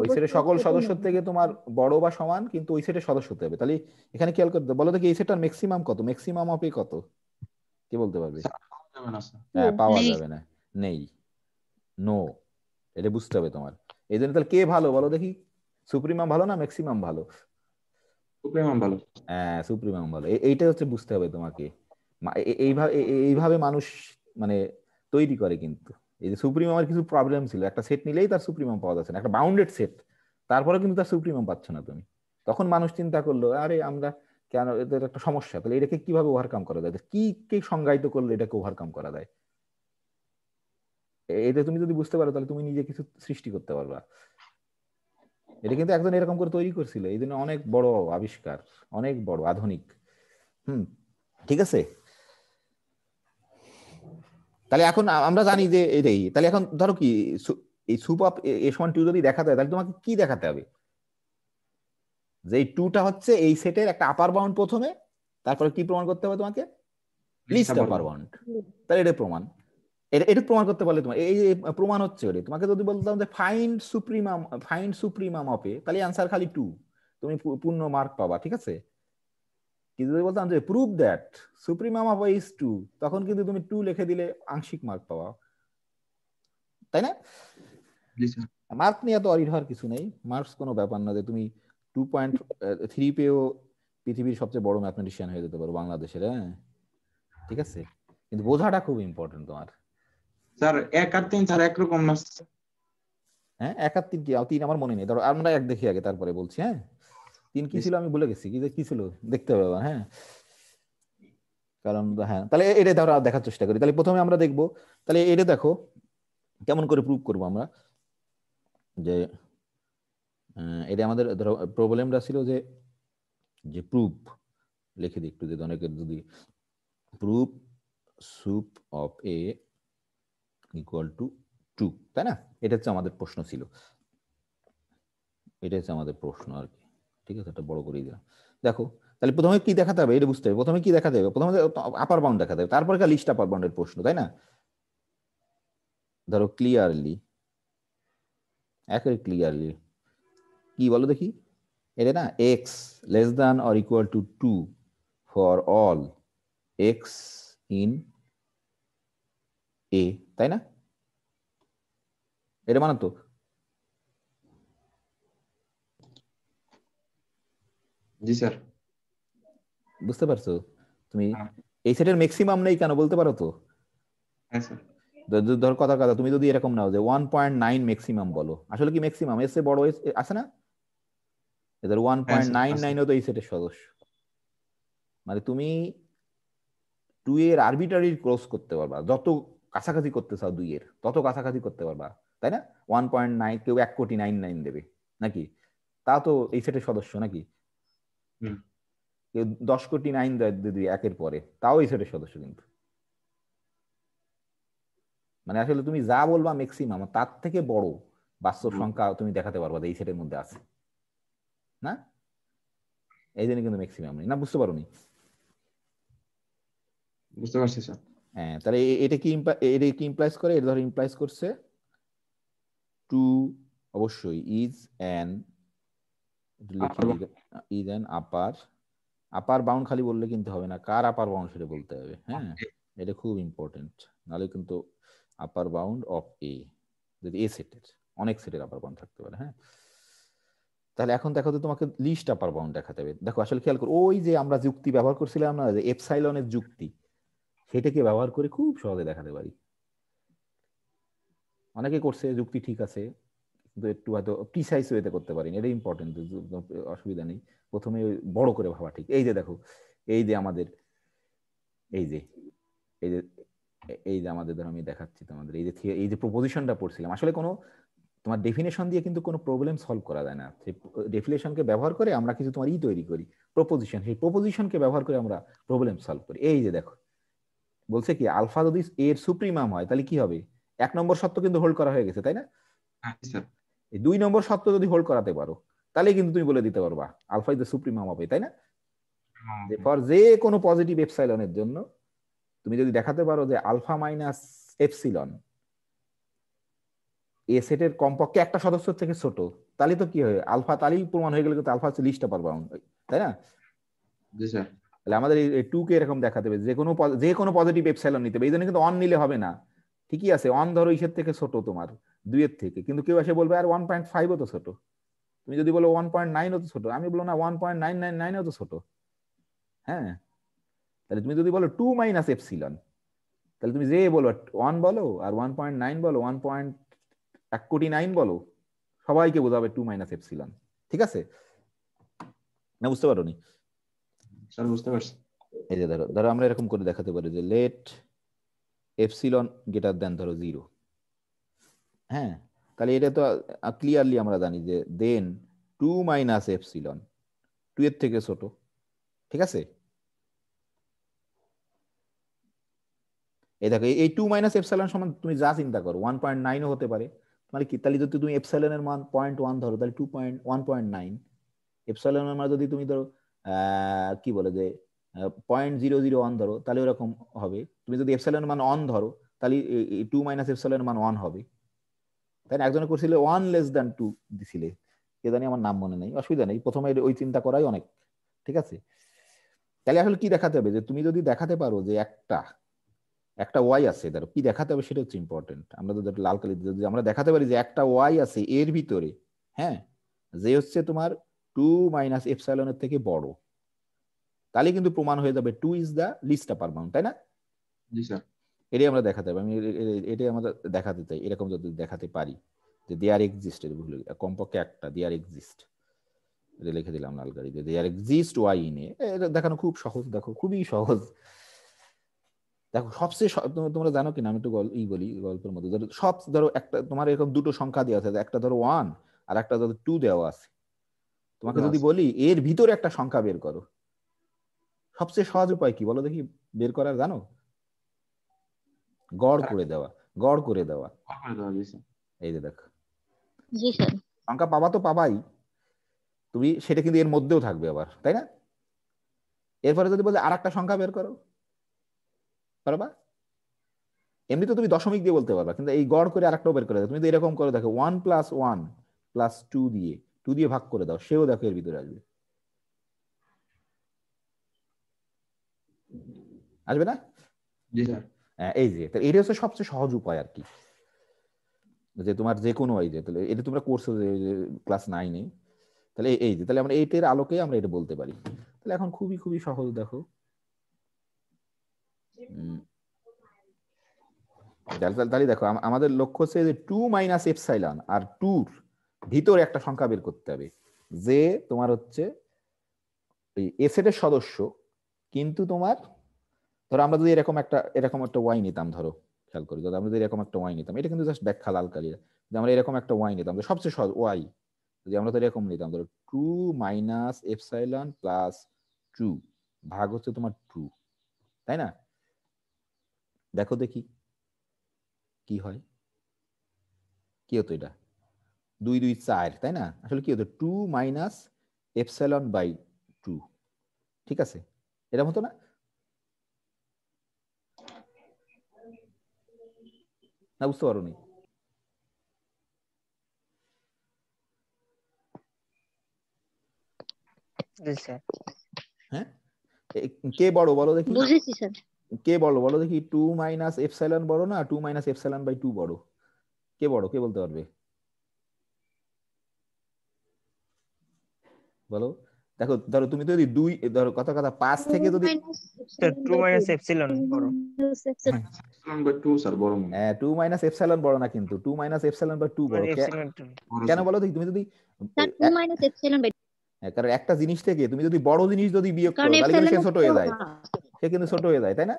ওই সেটের সকল সদস্য থেকে তোমার বড় বা সমান, কিন্তু ওই সেটের সদস্য হতে হবে। তাহলে এখানে খেয়াল করতে বলো দেখি, এই সেটটার ম্যাক্সিমাম কত, ম্যাক্সিমাম অফ এ কত, কি বলতে পারবে? হ্যাঁ, পাওয়া যাবে না, নেই, নো, এটা বুঝতে হবে তোমার। এই জন্য তাহলে কে ভালো বলো দেখি, সুপ্রিমাম ভালো না ম্যাক্সিমাম ভালো? সুপ্রিমাম ভালো। হ্যাঁ, সুপ্রিমাম ভালো, এইটা হচ্ছে বুঝতে হবে তোমাকে। এইভাবে মানুষ মানে তৈরি করে, কিন্তু এই যে সুপ্রিমামের কিছু প্রবলেম ছিল, একটা সেট নিলেই তার সুপ্রিমাম পাওয়া যাচ্ছে না, একটা বাউন্ডেড সেট, তারপরে কিন্তু তার সুপ্রিমাম পাচ্ছ না তুমি। তখন মানুষ চিন্তা করলো, আরে আমরা কেন, এদের একটা সমস্যা, তাহলে এটাকে কিভাবে ওভারকাম করা যায়, কি কি সংজ্ঞায়িত করলে এটাকে ওভারকাম করা যায়। এটা তুমি যদি বুঝতে পারো তাহলে তুমি নিজে কিছু সৃষ্টি করতে পারবা। এটা কিন্তু একজন এরকম করে তৈরি করছিল, এই জন্য অনেক বড় আবিষ্কার, অনেক বড় আধুনিক। ঠিক আছে। তাহলে এখন আমরা জানি যে এটাই, তাহলে এখন ধরো কি এই সুপ অফ S1 2 যদি দেখাতে হয় তাহলে তোমাকে কি দেখাতে হবে, যে এই 2টা হচ্ছে এই সেটের একটা আপার বাউন্ড প্রথমে, তারপরে কি প্রমাণ করতে হবে তোমাকে, লিস্ট আপার বাউন্ড। তাহলে এটা প্রমাণ, এটা প্রমাণ করতে পারলে তোমার এই প্রমাণ হচ্ছে ওটা। তোমাকে যদি বলতাম যে ফাইন্ড সুপ্রিমাম অফ এ, তাহলে অ্যান্সার খালি 2, তুমি পূর্ণ মার্ক পাবা, ঠিক আছে। কিন্তু যদি বলতাম যে prove that supremum of A is 2, তখন কিন্তু তুমি 2 লিখে দিলে আংশিক মার্ক পাবা, তাই না। মার্ক নিয়ে তো অরিড হওয়ার কিছু নেই, মার্কস কোনো ব্যাপার না, যে তুমি 2.3 পেয়েও পৃথিবীর সবচেয়ে বড় ম্যাথমেটিশিয়ান হয়ে যেতে পারো বাংলাদেশের, হ্যাঁ ঠিক আছে। কিন্তু বোঝাটা খুব ইম্পর্টেন্ট তোমার। স্যার 1 আর 3 স্যার একরকম না? হ্যাঁ 1 আর 3 কি, 3 আমার মনে নেই, ধরো আমরা 1 দেখি আগে তারপরে বলছি। হ্যাঁ 3 কি ছিল আমি ভুলে গেছি, কি ছিল দেখতে হবে আবার। হ্যাঁ কারণ হ্যাঁ, তাহলে এটা ধরো দেখার চেষ্টা করি। তাহলে প্রথমে আমরা দেখবো, তাহলে এটা দেখো কেমন করে প্রুভ করবো আমরা, যে এটা আমাদের ধরো প্রবলেমটা ছিল যে প্রুফ লিখে দিই একটু, যে অনেকের যদি proof soup of A equal two 2, তাই না। এটা হচ্ছে আমাদের প্রশ্ন ছিল, এটা হচ্ছে আমাদের প্রশ্ন আর কি, ঠিক আছে। এটা বড় করে দিলাম। দেখো তাহলে প্রথমে কি দেখাতে হবে এটা বুঝতে হবে, প্রথমে কি দেখাতে হবে, প্রথমে আপার বাউন্ড দেখাতে হবে, তারপরে লিস্ট আপার বাউন্ডের প্রশ্ন, তাই না। ধরো ক্লিয়ারলি, একেবারে ক্লিয়ারলি কি বলো দেখি, এটা না x less than or equal two 2 for all x in A, তাই না, এটা মানো তো। জি স্যার। বুঝতে পারছো তুমি, এই সেটের ম্যাক্সিমাম নেই কেন বলতে পারো তো। হ্যাঁ স্যার। ধর কথার কথা, তুমি যদি এরকম নাও যে 1.9 ম্যাক্সিমাম বলো, আসলে কি ম্যাক্সিমাম এর চেয়ে বড় আছে না, এদের 1.99 তো এই সেটের সদস্য, মানে তুমি 2 এর আরবিটারি ক্রস করতে পারবা, যত কাছাকাছি করতে চাও 2 এর তত কাছাকাছি করতে পারবা, তাই না। 1.9 কেউ 1.99 দেবে নাকি, তা তো এই সেটের সদস্য নাকি। কেউ 10.9 দেয় যদি 1 পরে, তাও এই সেটের সদস্য কিন্তু। মানে আসলে তুমি যা বলবা ম্যাক্সিমাম তার থেকে বড় বাস্তব সংখ্যা তুমি দেখাতে পারবা এই সেটের মধ্যে আছে না, এই জন্য কিন্তু ম্যাক্সিমাম নেই না, বুঝতে পারোনি। বুঝতে পারছি স্যার। হ্যাঁ তাহলে এটা কি ইমপ্লাইজ করে, এটা ধরো ইমপ্লাইজ করছে 2 অবশ্যই ইজ অ্যান আপার বাউন্ড, খালি বললে কিন্তু হবে না, কার আপার বাউন্ড সেটা বলতে হবে। হ্যাঁ এটা খুব ইম্পর্টেন্ট, নাহলে কিন্তু আপার বাউন্ড অফ এ, যদি এ সেটের, অনেক সেটের আপার বাউন্ড থাকতে পারে। হ্যাঁ তাহলে এখন দেখো তো তোমাকে লিস্ট আপার বাউন্ড দেখাতে হবে। দেখো আসলে খেয়াল করো, ওই যে আমরা যুক্তি ব্যবহার করছিলাম না, যে এপসাইলনের যুক্তি, সেটাকে ব্যবহার করে খুব সহজে দেখাতে পারি। অনেকে করছে যুক্তি ঠিক আছে, কিন্তু একটু হয়তো প্রিসাইজ ওয়েতে করতে পারিনি, এটা ইম্পর্টেন্ট, অসুবিধা নেই। প্রথমে বড় করে ভাবা ঠিক। এই যে দেখো, এই যে আমাদের এই যে এই যে এই যে আমাদের ধরো আমি দেখাচ্ছি তোমাদের, এই যে প্রপোজিশনটা পড়ছিলাম, আসলে কোনো তোমার ডেফিনেশন দিয়ে কিন্তু কোনো প্রবলেম সলভ করা যায় না। সেই ডেফিনেশনকে ব্যবহার করে আমরা কিছু তোমার তৈরি করি, প্রপোজিশন, সেই প্রপোজিশনকে ব্যবহার করে আমরা প্রবলেম সলভ করি। এই যে দেখো বলছে কি, আলফা যদি এর সুপ্রিমাম হয় তাহলে কি হবে, 1 নম্বর সত্য কিন্তু হোল্ড করা হয়ে গেছে, তাই না। এই 2 নম্বর সত্য যদি হোল্ড করাতে পারো, তাহলে কিন্তু তুমি বলে দিতে পারবা আলফা ইজ দ্য সুপ্রিমাম হবে, তাই না। ফর যে কোনো পজিটিভ এপসাইলনের জন্য তুমি যদি দেখাতে পারো যে আলফা মাইনাস এপসিলন এ সেটের কমপক্ষে একটা সদস্যের থেকে ছোট, তাহলে তো কি হয়, আলফা তাহলেই প্রমাণ হয়ে গেল কিন্তু আলফা হচ্ছে লিস্ট আপার বাউন্ড, তাই না। জি স্যার। তাহলে আমাদের এই 2 কে এরকম দেখাতে হবে, যে কোনো পজিটিভ এপসাইলন নিতে হবে। এই জন্য কিন্তু অন নিলে হবে না, ঠিকই আছে, অন ধরো ইসের থেকে ছোট, তোমার 2 এর থেকে, কিন্তু কেউ এসে বলবে আর 1.5 ও তো ছোট। তুমি যদি বলো 1.9 ও তো ছোট, আমি বলবো না 1.999 ও তো ছোট। হ্যাঁ তাহলে তুমি যদি বলো 2 মাইনাস এপসিলন, তাহলে তুমি যে বলো 1 বলো আর 1.9 বলো, 1.1 বলো, সবাইকে বোঝাবে 2 মাইনাস এপসিলন, ঠিক আছে না, বুঝতে পারো নি। স্যার বুঝতে পারছি। এই যে ধরো ধরো আমরা এরকম করে দেখাতে পারি যে লেট এপসিলন গ্রেটার দেন ধরো 0। হ্যাঁ তাহলে এটা তো ক্লিয়ারলি আমরা জানি যে দেন 2 মাইনাস এপসিলন 2 এর থেকে ছোট, ঠিক আছে। এই দেখো এই 2 মাইনাস এপসাইলন সমান তুমি যা চিন্তা করো 1.9ও হতে পারে। মানে কি, তাহলে যদি তুমি এপসাইলনের মান 0.1 ধরো তাহলে 1.9, এপসাইলনের মান যদি তুমি ধরো কি বলে যে 0.001 ধরো তাহলে ওরকম হবে। তুমি যদি এপসাইলনের মান 1 ধরো তাহলে 2 মাইনাস এপসাইলনের মান 1 হবে, তাই না? একজনে করছিল 1 <2 দিছিলে, কে জানি, আমার নাম মনে নেই, অসুবিধা নেই, প্রথমে ওই চিন্তা করাই অনেক, ঠিক আছে? তাহলে আসলে কি দেখাতে হবে, যে তুমি যদি দেখাতে পারো যে একটা ওয়াই আছে, ধরো কি দেখাতে হবে সেটা হচ্ছে ইম্পর্টেন্ট। আমরা তো লাল কালি যদি আমরা দেখাতে পারি যে একটা ওয়াই আছে এর ভিতরে, হ্যাঁ, যে হচ্ছে তোমার 2 মাইনাস এপসাইলনের থেকে বড়, তাহলে কিন্তু প্রমাণ হয়ে যাবে 2 is the least upper bound, তাই না? জি স্যার। এটাই আমরা দেখাতে হবে, আমি এটাই আমরা দেখাতে চাই। এরকম যদি দেখাতে পারি যে দেয়ার এক্সিস্ট, কমপক্ষে একটা দেয়ার এক্সিস্ট, এটা লিখে দিলাম লাল কালিতে, there exist y in A. এটা দেখানো খুব সহজ, দেখো খুবই সহজ। দেখো সবচেয়ে তোমরা জানো কিনা, আমি একটু বলি গল্পের মধ্যে। ধরো একটা তোমার এরকম দুটো সংখ্যা দেওয়া আছে, একটা ধরো 1 আর একটা ধরো 2 দেওয়া আছে। তোমাকে যদি বলি এর ভিতরে একটা সংখ্যা বের করো, সবচেয়ে সহজ উপায় কি বলো দেখি বের করার, জানো? গড় করে দেওয়া, গড় করে দেওয়া। এই যে দেখো, জি স্যার। সংখ্যা পাবা তো পাবাই, তুমি সেটা কিন্তু এর মধ্যেও থাকবে আবার, তাই না? এরপরে যদি বলে আর একটা সংখ্যা বের করো, পারবা? এমনি তো তুমি দশমিক দিয়ে বলতে পারবা, কিন্তু এই গড় করে আরেকটাও বের করে দাও। তুমি তো এরকম করে দেখো 1 + 1 + 2 দিয়ে ভাগ করে দাও, সেও দেখো এর ভিতরে আসবে, আসবে না? জি স্যার। এই যে এটা হচ্ছে সবচেয়ে সহজ উপায় আর কি, যে তোমার যে কোনো এই যে, তাহলে এটা তোমরা করছো যে ক্লাস 9-এ, তাহলে এই যে তাহলে আমরা 8-এর আলোকে আমরা এটা বলতে পারি। তাহলে এখন খুবই খুবই সহজ, দেখো তাহলে দেখো আমাদের লক্ষ্য হচ্ছে যে 2 মাইনাস এপসাইলন আর 2-র ভিতরে একটা সংখ্যা বের করতে হবে, যে তোমার হচ্ছে এ সেটের সদস্য, কিন্তু তোমার ধরো আমরা যদি এরকম একটা ওয়াই নিতাম, ধরো খেয়াল করি, যদি আমরা যদি এরকম একটা ওয়াই নিতাম, এটা কিন্তু জাস্ট ব্যাখ্যা লাল কালির, যে আমরা এরকম একটা ওয়াই নিতাম, সবচেয়ে সহজ ওয়াই যদি আমরা তো এরকম নিতাম, ধরো 2 মাইনাস এপসাইলন প্লাস 2 ভাগ হচ্ছে তোমার 2, তাই না? দেখো দেখি কি হয়, কি হতো, এটা 2 2 4, তাই না? আসলে কি হতো 2 মাইনাস এপসাইলন বাই 2, ঠিক আছে? এরকম হতো না? না বুঝতে পারো নি? হ্যাঁ, কে বড় বলো দেখি, বুঝেছি স্যার। কে বলো বলো দেখি, 2 মাইনাস এপসাইলন বড় না 2 মাইনাস এপসাইলন বাই 2 বড়? কে বড়, কে বলতে পারবে বলো? দেখো ধরো তুমি যদি ধরো কথা 5 থেকে যদি 2 মাইনাস এপসিলন বড়। 2 মাইনাস এপসাইলন বড় না, কিন্তু 2 মাইনাস এপসাইলন বাই 2 বড়। কেন বলো দেখি? তুমি যদি কারণ একটা জিনিস থেকে তুমি যদি বড় জিনিস যদি বিয়োগ করো তাহলে কিন্তু সে ছোট হয়ে যায়, সে কিন্তু ছোট হয়ে যায়, তাই না?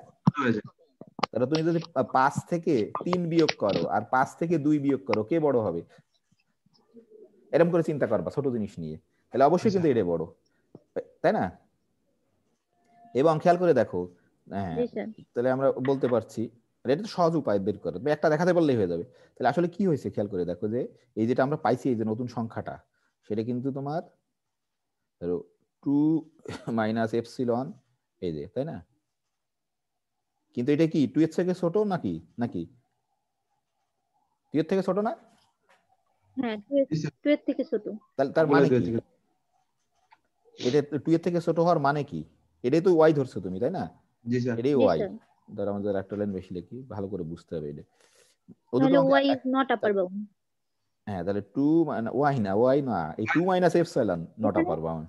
তাহলে তুমি যদি 5 থেকে 3 বিয়োগ করো আর 5 থেকে 2 বিয়োগ করো, কে বড় হবে? এরকম করে চিন্তা করবা ছোট জিনিস নিয়ে, তাহলে অবশ্যই কিন্তু এটা বড়, তাই না? এবং খেয়াল করে দেখো, হ্যাঁ, তাহলে আমরা বলতে পারছি, এটা তো সহজ উপায় বের করে, একটা দেখাতে পারলেই হয়ে যাবে। তাহলে আসলে কি হয়েছে খেয়াল করে দেখো, যে এই যেটা আমরা পাইছি, এই যে নতুন সংখ্যাটা, সেটা কিন্তু তোমার ধরো 2 মাইনাস এপসিলন, এই যে, তাই না? কিন্তু এটা কি 2 এর থেকে ছোট নাকি, নাকি 2 এর থেকে ছোট না? হ্যাঁ, 2 এর থেকে ছোট। তার মানে কি, এটা 2 এর থেকে ছোট হওয়ার মানে কি? এটাই তো ওয়াই ধরছো তুমি, তাই না? জি স্যার। এটাই ওয়াই। ধর আমাদের একটা লাইন বেশি লিখি, ভালো করে বুঝতে হবে এটা। তাহলে y is not upper bound. হ্যাঁ, তাহলে 2 মানে ওয়াই না, এই 2 minus epsilon not upper bound.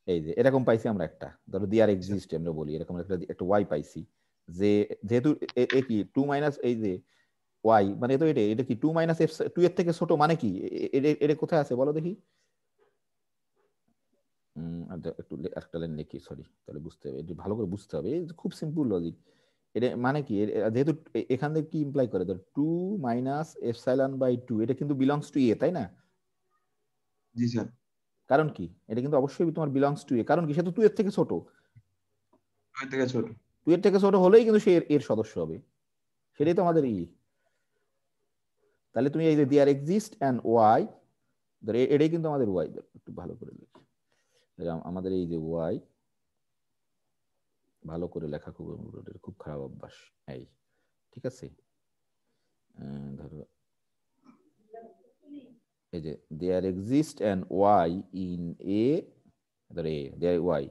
এই যে এরকম পাইছি আমরা একটা, ধরো দেয়ার এক্সিস্ট আমরা বলি, এরকম একটা ওয়াই পাইছি, যে যেহেতু এ কি 2 মাইনাস এই যে ওয়াই মানে তো এটা কি 2 মাইনাস এফ 2 এর থেকে ছোট মানে কি, এটা কোথায় আছে বলো দেখি? একটু একটা লাইন লিখি, সরি, তাহলে বুঝতে হবে, এটা ভালো করে বুঝতে হবে, খুব সিম্পল লজিক। এটা মানে কি, যেহেতু এখান থেকে কি ইমপ্লাই করে, ধর 2 মাইনাস এপসাইলন বাই 2, এটা কিন্তু বিলংস টু এ, তাই না? জি স্যার। কারণ কি, এটা কিন্তু অবশ্যই তোমার বিলংস টু এ, কারণ কি, সে তো 2 এর থেকে ছোট, 2 এর থেকে ছোট, 2 এর থেকে ছোট হলেই কিন্তু সে এর সদস্য হবে, সেটাই তো আমাদের তাহলে তুমি এই যে দেয়ার এক্সিস্ট অ্যান্ড ওয়াই, এটাই কিন্তু আমাদের ওয়াই। একটু ভালো করে লিখি, আমাদের এই যে ওয়াই, ভালো করে লেখা খুব খারাপ অভ্যাস এই, ঠিক আছে। ধরো এই যে there exist and y in A, ধরো এ, দেয়ার ওয়াই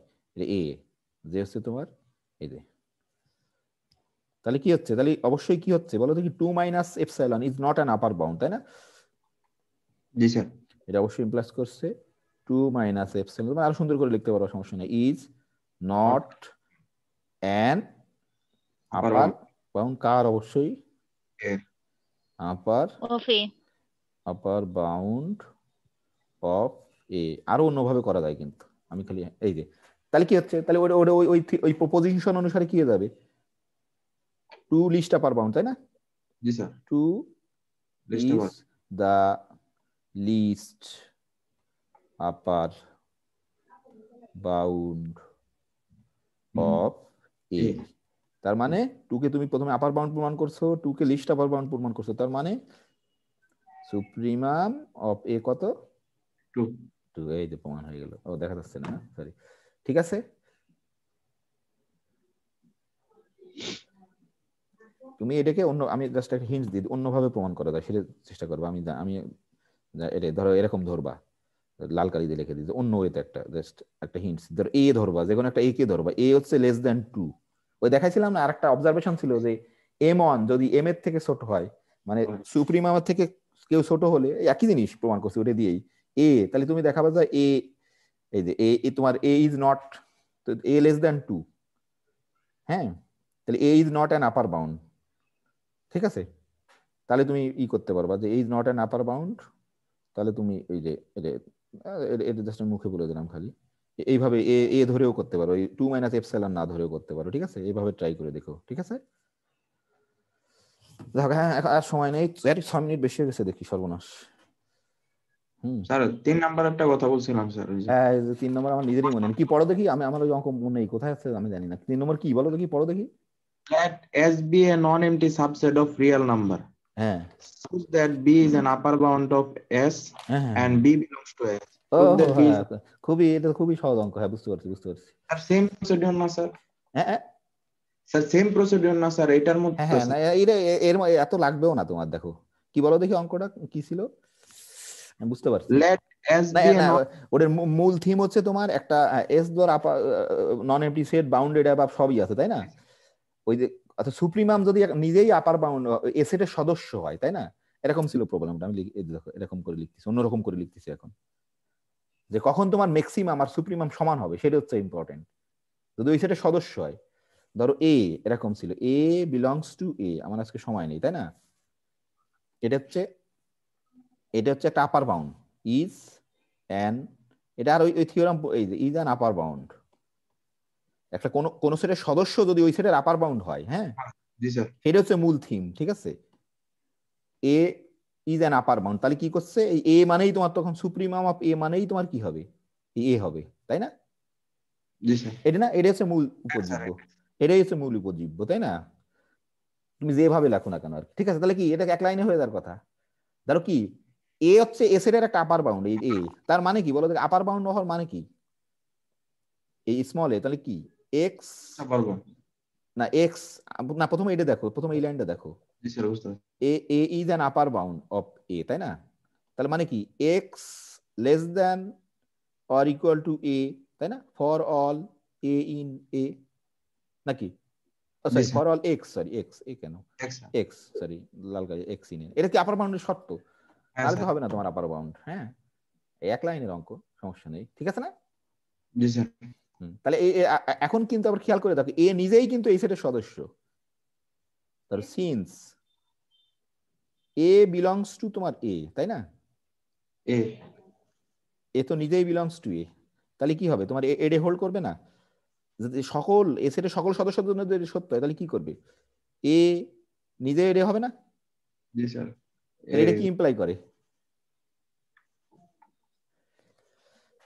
এ যে হচ্ছে তোমার এই যে, তাহলে কি হচ্ছে, তাহলে অবশ্যই কি হচ্ছে বলো দেখি, 2 minus epsilon is not an upper bound, তাই না? জি স্যার। এটা অবশ্যই ইমপ্লাস করছে 2 মাইনাস এপসাইলন, তুমি আরো সুন্দর করে লিখতে পারো, সমস্যা নেই, is not an upper upper bound. কার? অবশ্যই আপার আপার বাউন্ড অফ এ। আরো অন্যভাবে করা যায় কিন্তু, আমি খালি এই যে, তাহলে কি হচ্ছে, তাহলে ওই প্রপোজিশন অনুসারে কি হয়ে যাবে, 2 লিস্ট আপার বাউন্ড, তাই না? জি sir. 2 is the least upper bound of A। তার মানে 2 কে তুমি প্রথমে আপার বাউন্ড প্রমাণ করছো, 2 কে লিস্ট আপার বাউন্ড প্রমাণ করছো, তার মানে সুপ্রিমাম অফ এ কত? 2। এই যে প্রমাণ হয়ে গেল। ও দেখা যাচ্ছে না, সরি, ঠিক আছে। তুমি এটাকে অন্য, আমি জাস্ট একটা হিন্টস দিই, অন্যভাবে প্রমাণ করা যায় সেটা চেষ্টা করবো। আমি এটা ধরো এরকম ধরবা, লাল কালি দিয়ে লিখে দিই, অন্য ওয়েতে একটা জাস্ট একটা হিন্টস, ধরো এ ধরবা, যে কোনো একটা এ কে ধরবা, এ হচ্ছে লেস দ্যান 2। ওই দেখাইছিলাম না, আরেকটা অবজারভেশন ছিল যে M1 যদি এম এর থেকে ছোট হয়, মানে সুপ্রিমামের থেকে কেউ ছোট হলে, একই জিনিস প্রমাণ করছে ওটা দিয়েই, এ, তাহলে তুমি দেখাবে যে এ, এই যে এ তোমার A is not, A less than 2, হ্যাঁ, তাহলে A is not an upper bound, ঠিক আছে। তাহলে তুমি করতে পারবা যে is not an upper bound, তাহলে তুমি এই যে এটা জাস্ট আমি মুখে বলে দিলাম খালি, এইভাবে এ এ ধরেও করতে পারো, এই 2 মাইনাস এপসাইলন না ধরেও করতে পারো, ঠিক আছে, এইভাবে ট্রাই করে দেখো, ঠিক আছে। দেখো হ্যাঁ, আর সময় নেই, 6 মিনিট বেশি হয়ে গেছে, দেখি সর্বনাশ। স্যার 3 নাম্বার একটা কথা বলছিলাম স্যার। হ্যাঁ 3 নম্বর আমার নিজেরই মনে নেই, কি পড়ো দেখি, আমার ওই অঙ্ক মনে নেই, কোথায় আছে আমি জানি না। 3 নম্বর কি বলো দেখি, পড়ো দেখি। Let S be a non-empty subset of real number হ্যাঁ such that B is an upper bound of S হ্যাঁ হ্যাঁ and B belongs to S. O Such that B is হ্যাঁ, এটা খুবই সহজ অঙ্ক, হ্যাঁ বুঝতে পারছি। স্যার সেম প্রসিডিউর না স্যার? হ্যাঁ স্যার সেম প্রসিডিউর না স্যার এটার মধ্যে? হ্যাঁ না এত লাগবেও না তোমার, দেখো কি বলো দেখি, অঙ্কটা কি ছিল আমি বুঝতে পারছি। Let S না be a না non ওদের মূল থিম হচ্ছে তোমার একটা এস ধর নন এমটি সেট বাউন্ডেড অ্যাবাভ সবই আছে, তাই না? ওই যে আচ্ছা সুপ্রিমাম যদি নিজেই আপার বাউন্ড এ সেটের সদস্য হয়, তাই না? এরকম ছিল প্রবলেমটা, আমি দেখো এরকম করে লিখতেছি, অন্যরকম করে লিখতেছি এখন, যে কখন তোমার ম্যাক্সিমাম আর সুপ্রিমাম সমান হবে সেটা হচ্ছে ইম্পর্টেন্ট। যদি ওই সেটের সদস্য হয়, ধরো এ এরকম ছিল, এ বিলংস টু এ, আমার আজকে সময় নেই, তাই না? এটা হচ্ছে একটা আপার বাউন্ড, ইজ অ্যান, এটা আর ওই থিওরাম, এই যে ইজ অ্যান আপার বাউন্ড, একটা কোন সেটের সদস্য যদি ওই সেটের আপার বাউন্ড হয়, হ্যাঁ, জি স্যার সেটা হচ্ছে মূল থিম, ঠিক আছে। এ ইজ অ্যান আপার বাউন্ড, তাহলে কি করছে, এই এ মানেই তোমার তখন সুপ্রিমাম অফ এ মানেই তোমার কি হবে, এ হবে, তাই না? জি স্যার এটা না, এটা হচ্ছে মূল উপজীব্য, এটাই হচ্ছে মূল উপজীব্য, তাই না? তুমি যেভাবে লেখো না কেন আর, ঠিক আছে। তাহলে কি এটা এক লাইনে হয়ে যাওয়ার কথা। ধরো কি এ হচ্ছে এ সেটের একটা আপার বাউন্ড, এই এ, তার মানে কি বলো, আপার বাউন্ড হওয়ার মানে কি, এই স্মল এ, তাহলে কি এক্স পারবো। না এক্স না, প্রথমে এটা দেখো, প্রথমে এই লাইনটা দেখো, জি স্যার বুঝতে পারছি। A is an upper bound of A, তাই না? তাহলে মানে কি x less than or equal to A, তাই না, for all A in A, নাকি? জি sorry sir for all x, sorry x, A কেন এক্স, সরি লাল কালি, এক্স ইন এ, এটা কি আপার বাউন্ডের শর্ত? হ্যাঁ তাহলে তো স্যার হবে না তোমার আপার বাউন্ড, হ্যাঁ, এক লাইনের অঙ্ক, সমস্যা নেই, ঠিক আছে না? জি স্যার তাহলে এখন কিন্তু আবার খেয়াল করে দেখো, এ নিজেই কিন্তু এই সেটের সদস্য, তার সিন্স এ বিলংস টু তোমার এ, তাই না? এ এ তো নিজেই বিলংস টু এ, তাহলে কি হবে তোমার, এডে হোল্ড করবে না? যদি সকল এ সেটের সকল সদস্যদের জন্য যদি সত্য হয়, তাহলে কি করবে, এ নিজে এডে হবে না? জি স্যার তাহলে এটা কি ইমপ্লাই করে,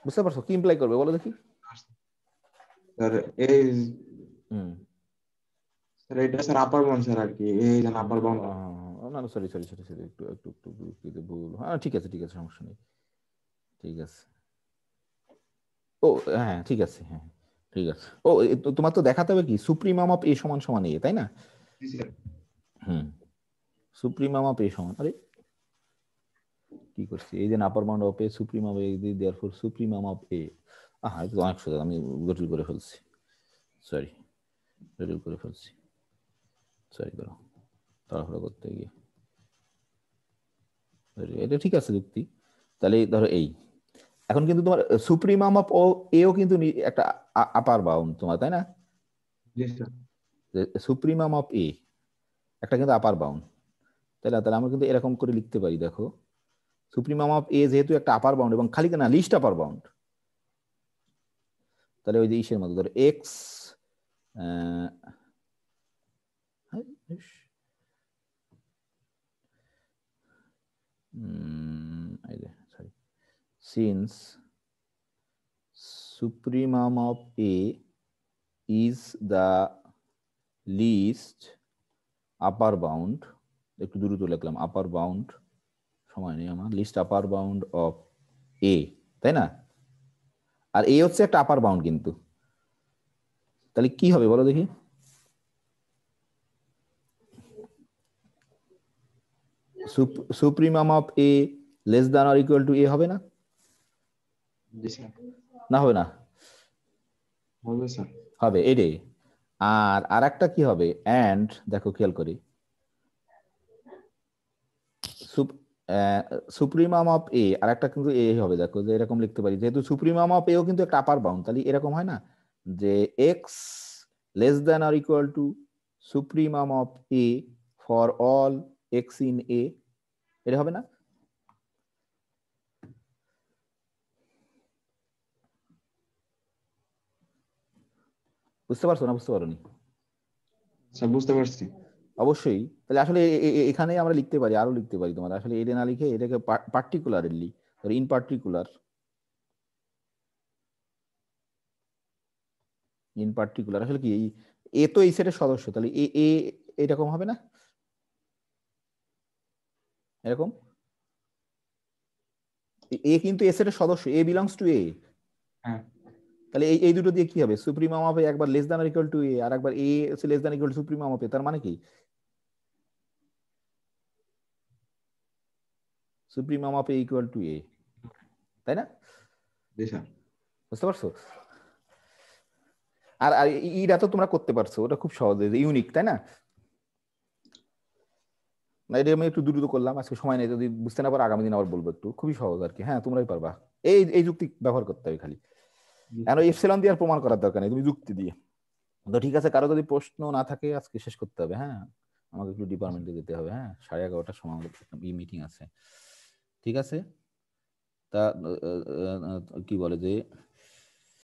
বুঝতে পারছো কি ইমপ্লাই করবে বলো দেখি? স্যার এ হুম স্যার এটা স্যার আপার বাউন্ড স্যার আর কি, এই যে আপার বাউন্ড। না না, সরি সরি সরি সরি, একটু একটু একটু একটু ভুল। হ্যাঁ ঠিক আছে ঠিক আছে, সমস্যা নেই, ঠিক আছে। ও হ্যাঁ ঠিক আছে, হ্যাঁ ঠিক আছে। ও তোমার তো দেখাতে হবে কি সুপ্রিমাম অফ এ সমান সমান এ, তাই না? জি স্যার। হুম, সুপ্রিমাম অফ এ সমান, আরে কি করছি, এই যে upper bound of A supremum A therefore supremum of A. হ্যাঁ এটা তো অনেক সোজা, আমি জটিল করে ফেলছি, সরি জটিল করে ফেলছি, সরি করো তাড়াহুড়ো করতে গিয়ে। এটা ঠিক আছে যুক্তি। তাহলে ধরো এই এখন কিন্তু তোমার সুপ্রিমাম অফ ও এও কিন্তু একটা আপার বাউন্ড তোমার, তাই না? জি স্যার। সুপ্রিমাম অফ এ একটা কিন্তু আপার বাউন্ড, তাই না? তাহলে আমরা কিন্তু এরকম করে লিখতে পারি, দেখো সুপ্রিমাম অফ এ যেহেতু একটা আপার বাউন্ড এবং খালি না লিস্ট আপার বাউন্ড, তাহলে ওই যে ইসের মতো ধরো x sorry, since supremum of A is the least upper bound, একটু দ্রুত লিখলাম, আপার বাউন্ড সময় নেই আমার, list upper bound of A, তাই না? আর এ হচ্ছে একটা আপার বাউন্ড কিন্তু, তাহলে কি হবে বলো দেখি? Supremum of A less than or equal to A হবে না? জি স্যার। না হবে না? হবে স্যার। হবে এরে। আর আরেকটা কি হবে, এন্ড দেখো খেয়াল করি, সুপ্রিমাম অফ এ আর একটা কিন্তু এ হবে, দেখো যে এরকম লিখতে পারি, যেহেতু সুপ্রিমাম অফ এও কিন্তু একটা আপার বাউন্ড, তাহলে এরকম হয় না যে x less than or equal to supremum of A for all x in A, এটা হবে না? বুঝতে পারছো না বুঝতে পারোনি? স্যার বুঝতে পারছি। অবশ্যই। তাহলে আসলে এখানে আমরা লিখতে পারি, আরো লিখতে পারি, তোমার আসলে এটা না লিখে এটাকে particularly, in particular, in particular আসলে কি এ তো এই সেটের সদস্য, তাহলে এ এ এরকম হবে না? এরকম এ কিন্তু এ সেটের সদস্য, এ বিলংস টু এ, হ্যাঁ। তাহলে এই এই দুটো দিয়ে কি হবে, সুপ্রিমাম অফ এ একবার less than or equal to A আর একবার A less than equal to supremum of A, তার মানে কি supremum of A equal to A, তাই না? জি স্যার। বুঝতে পারছো? আর আর এটা তো তোমরা করতে পারছো, ওটা খুব সহজ, ইউনিক, তাই না? না এটা আমি একটু দ্রুত করলাম, আজকে সময় নেই, যদি বুঝতে না পারো আগামী দিন আবার বলবো, একটু খুবই সহজ আর কি। হ্যাঁ তোমরাই পারবা, এই এই যুক্তি ব্যবহার করতে হবে খালি, এখন এপসিলন দিয়ে আর প্রমাণ করার দরকার নেই, তুমি যুক্তি দিয়ে। তো ঠিক আছে, কারো যদি প্রশ্ন না থাকে আজকে শেষ করতে হবে, হ্যাঁ আমাকে একটু ডিপার্টমেন্টে যেতে হবে, হ্যাঁ 11:30টার সময় আমাদের মিটিং আছে, ঠিক আছে? তা কি বলে যে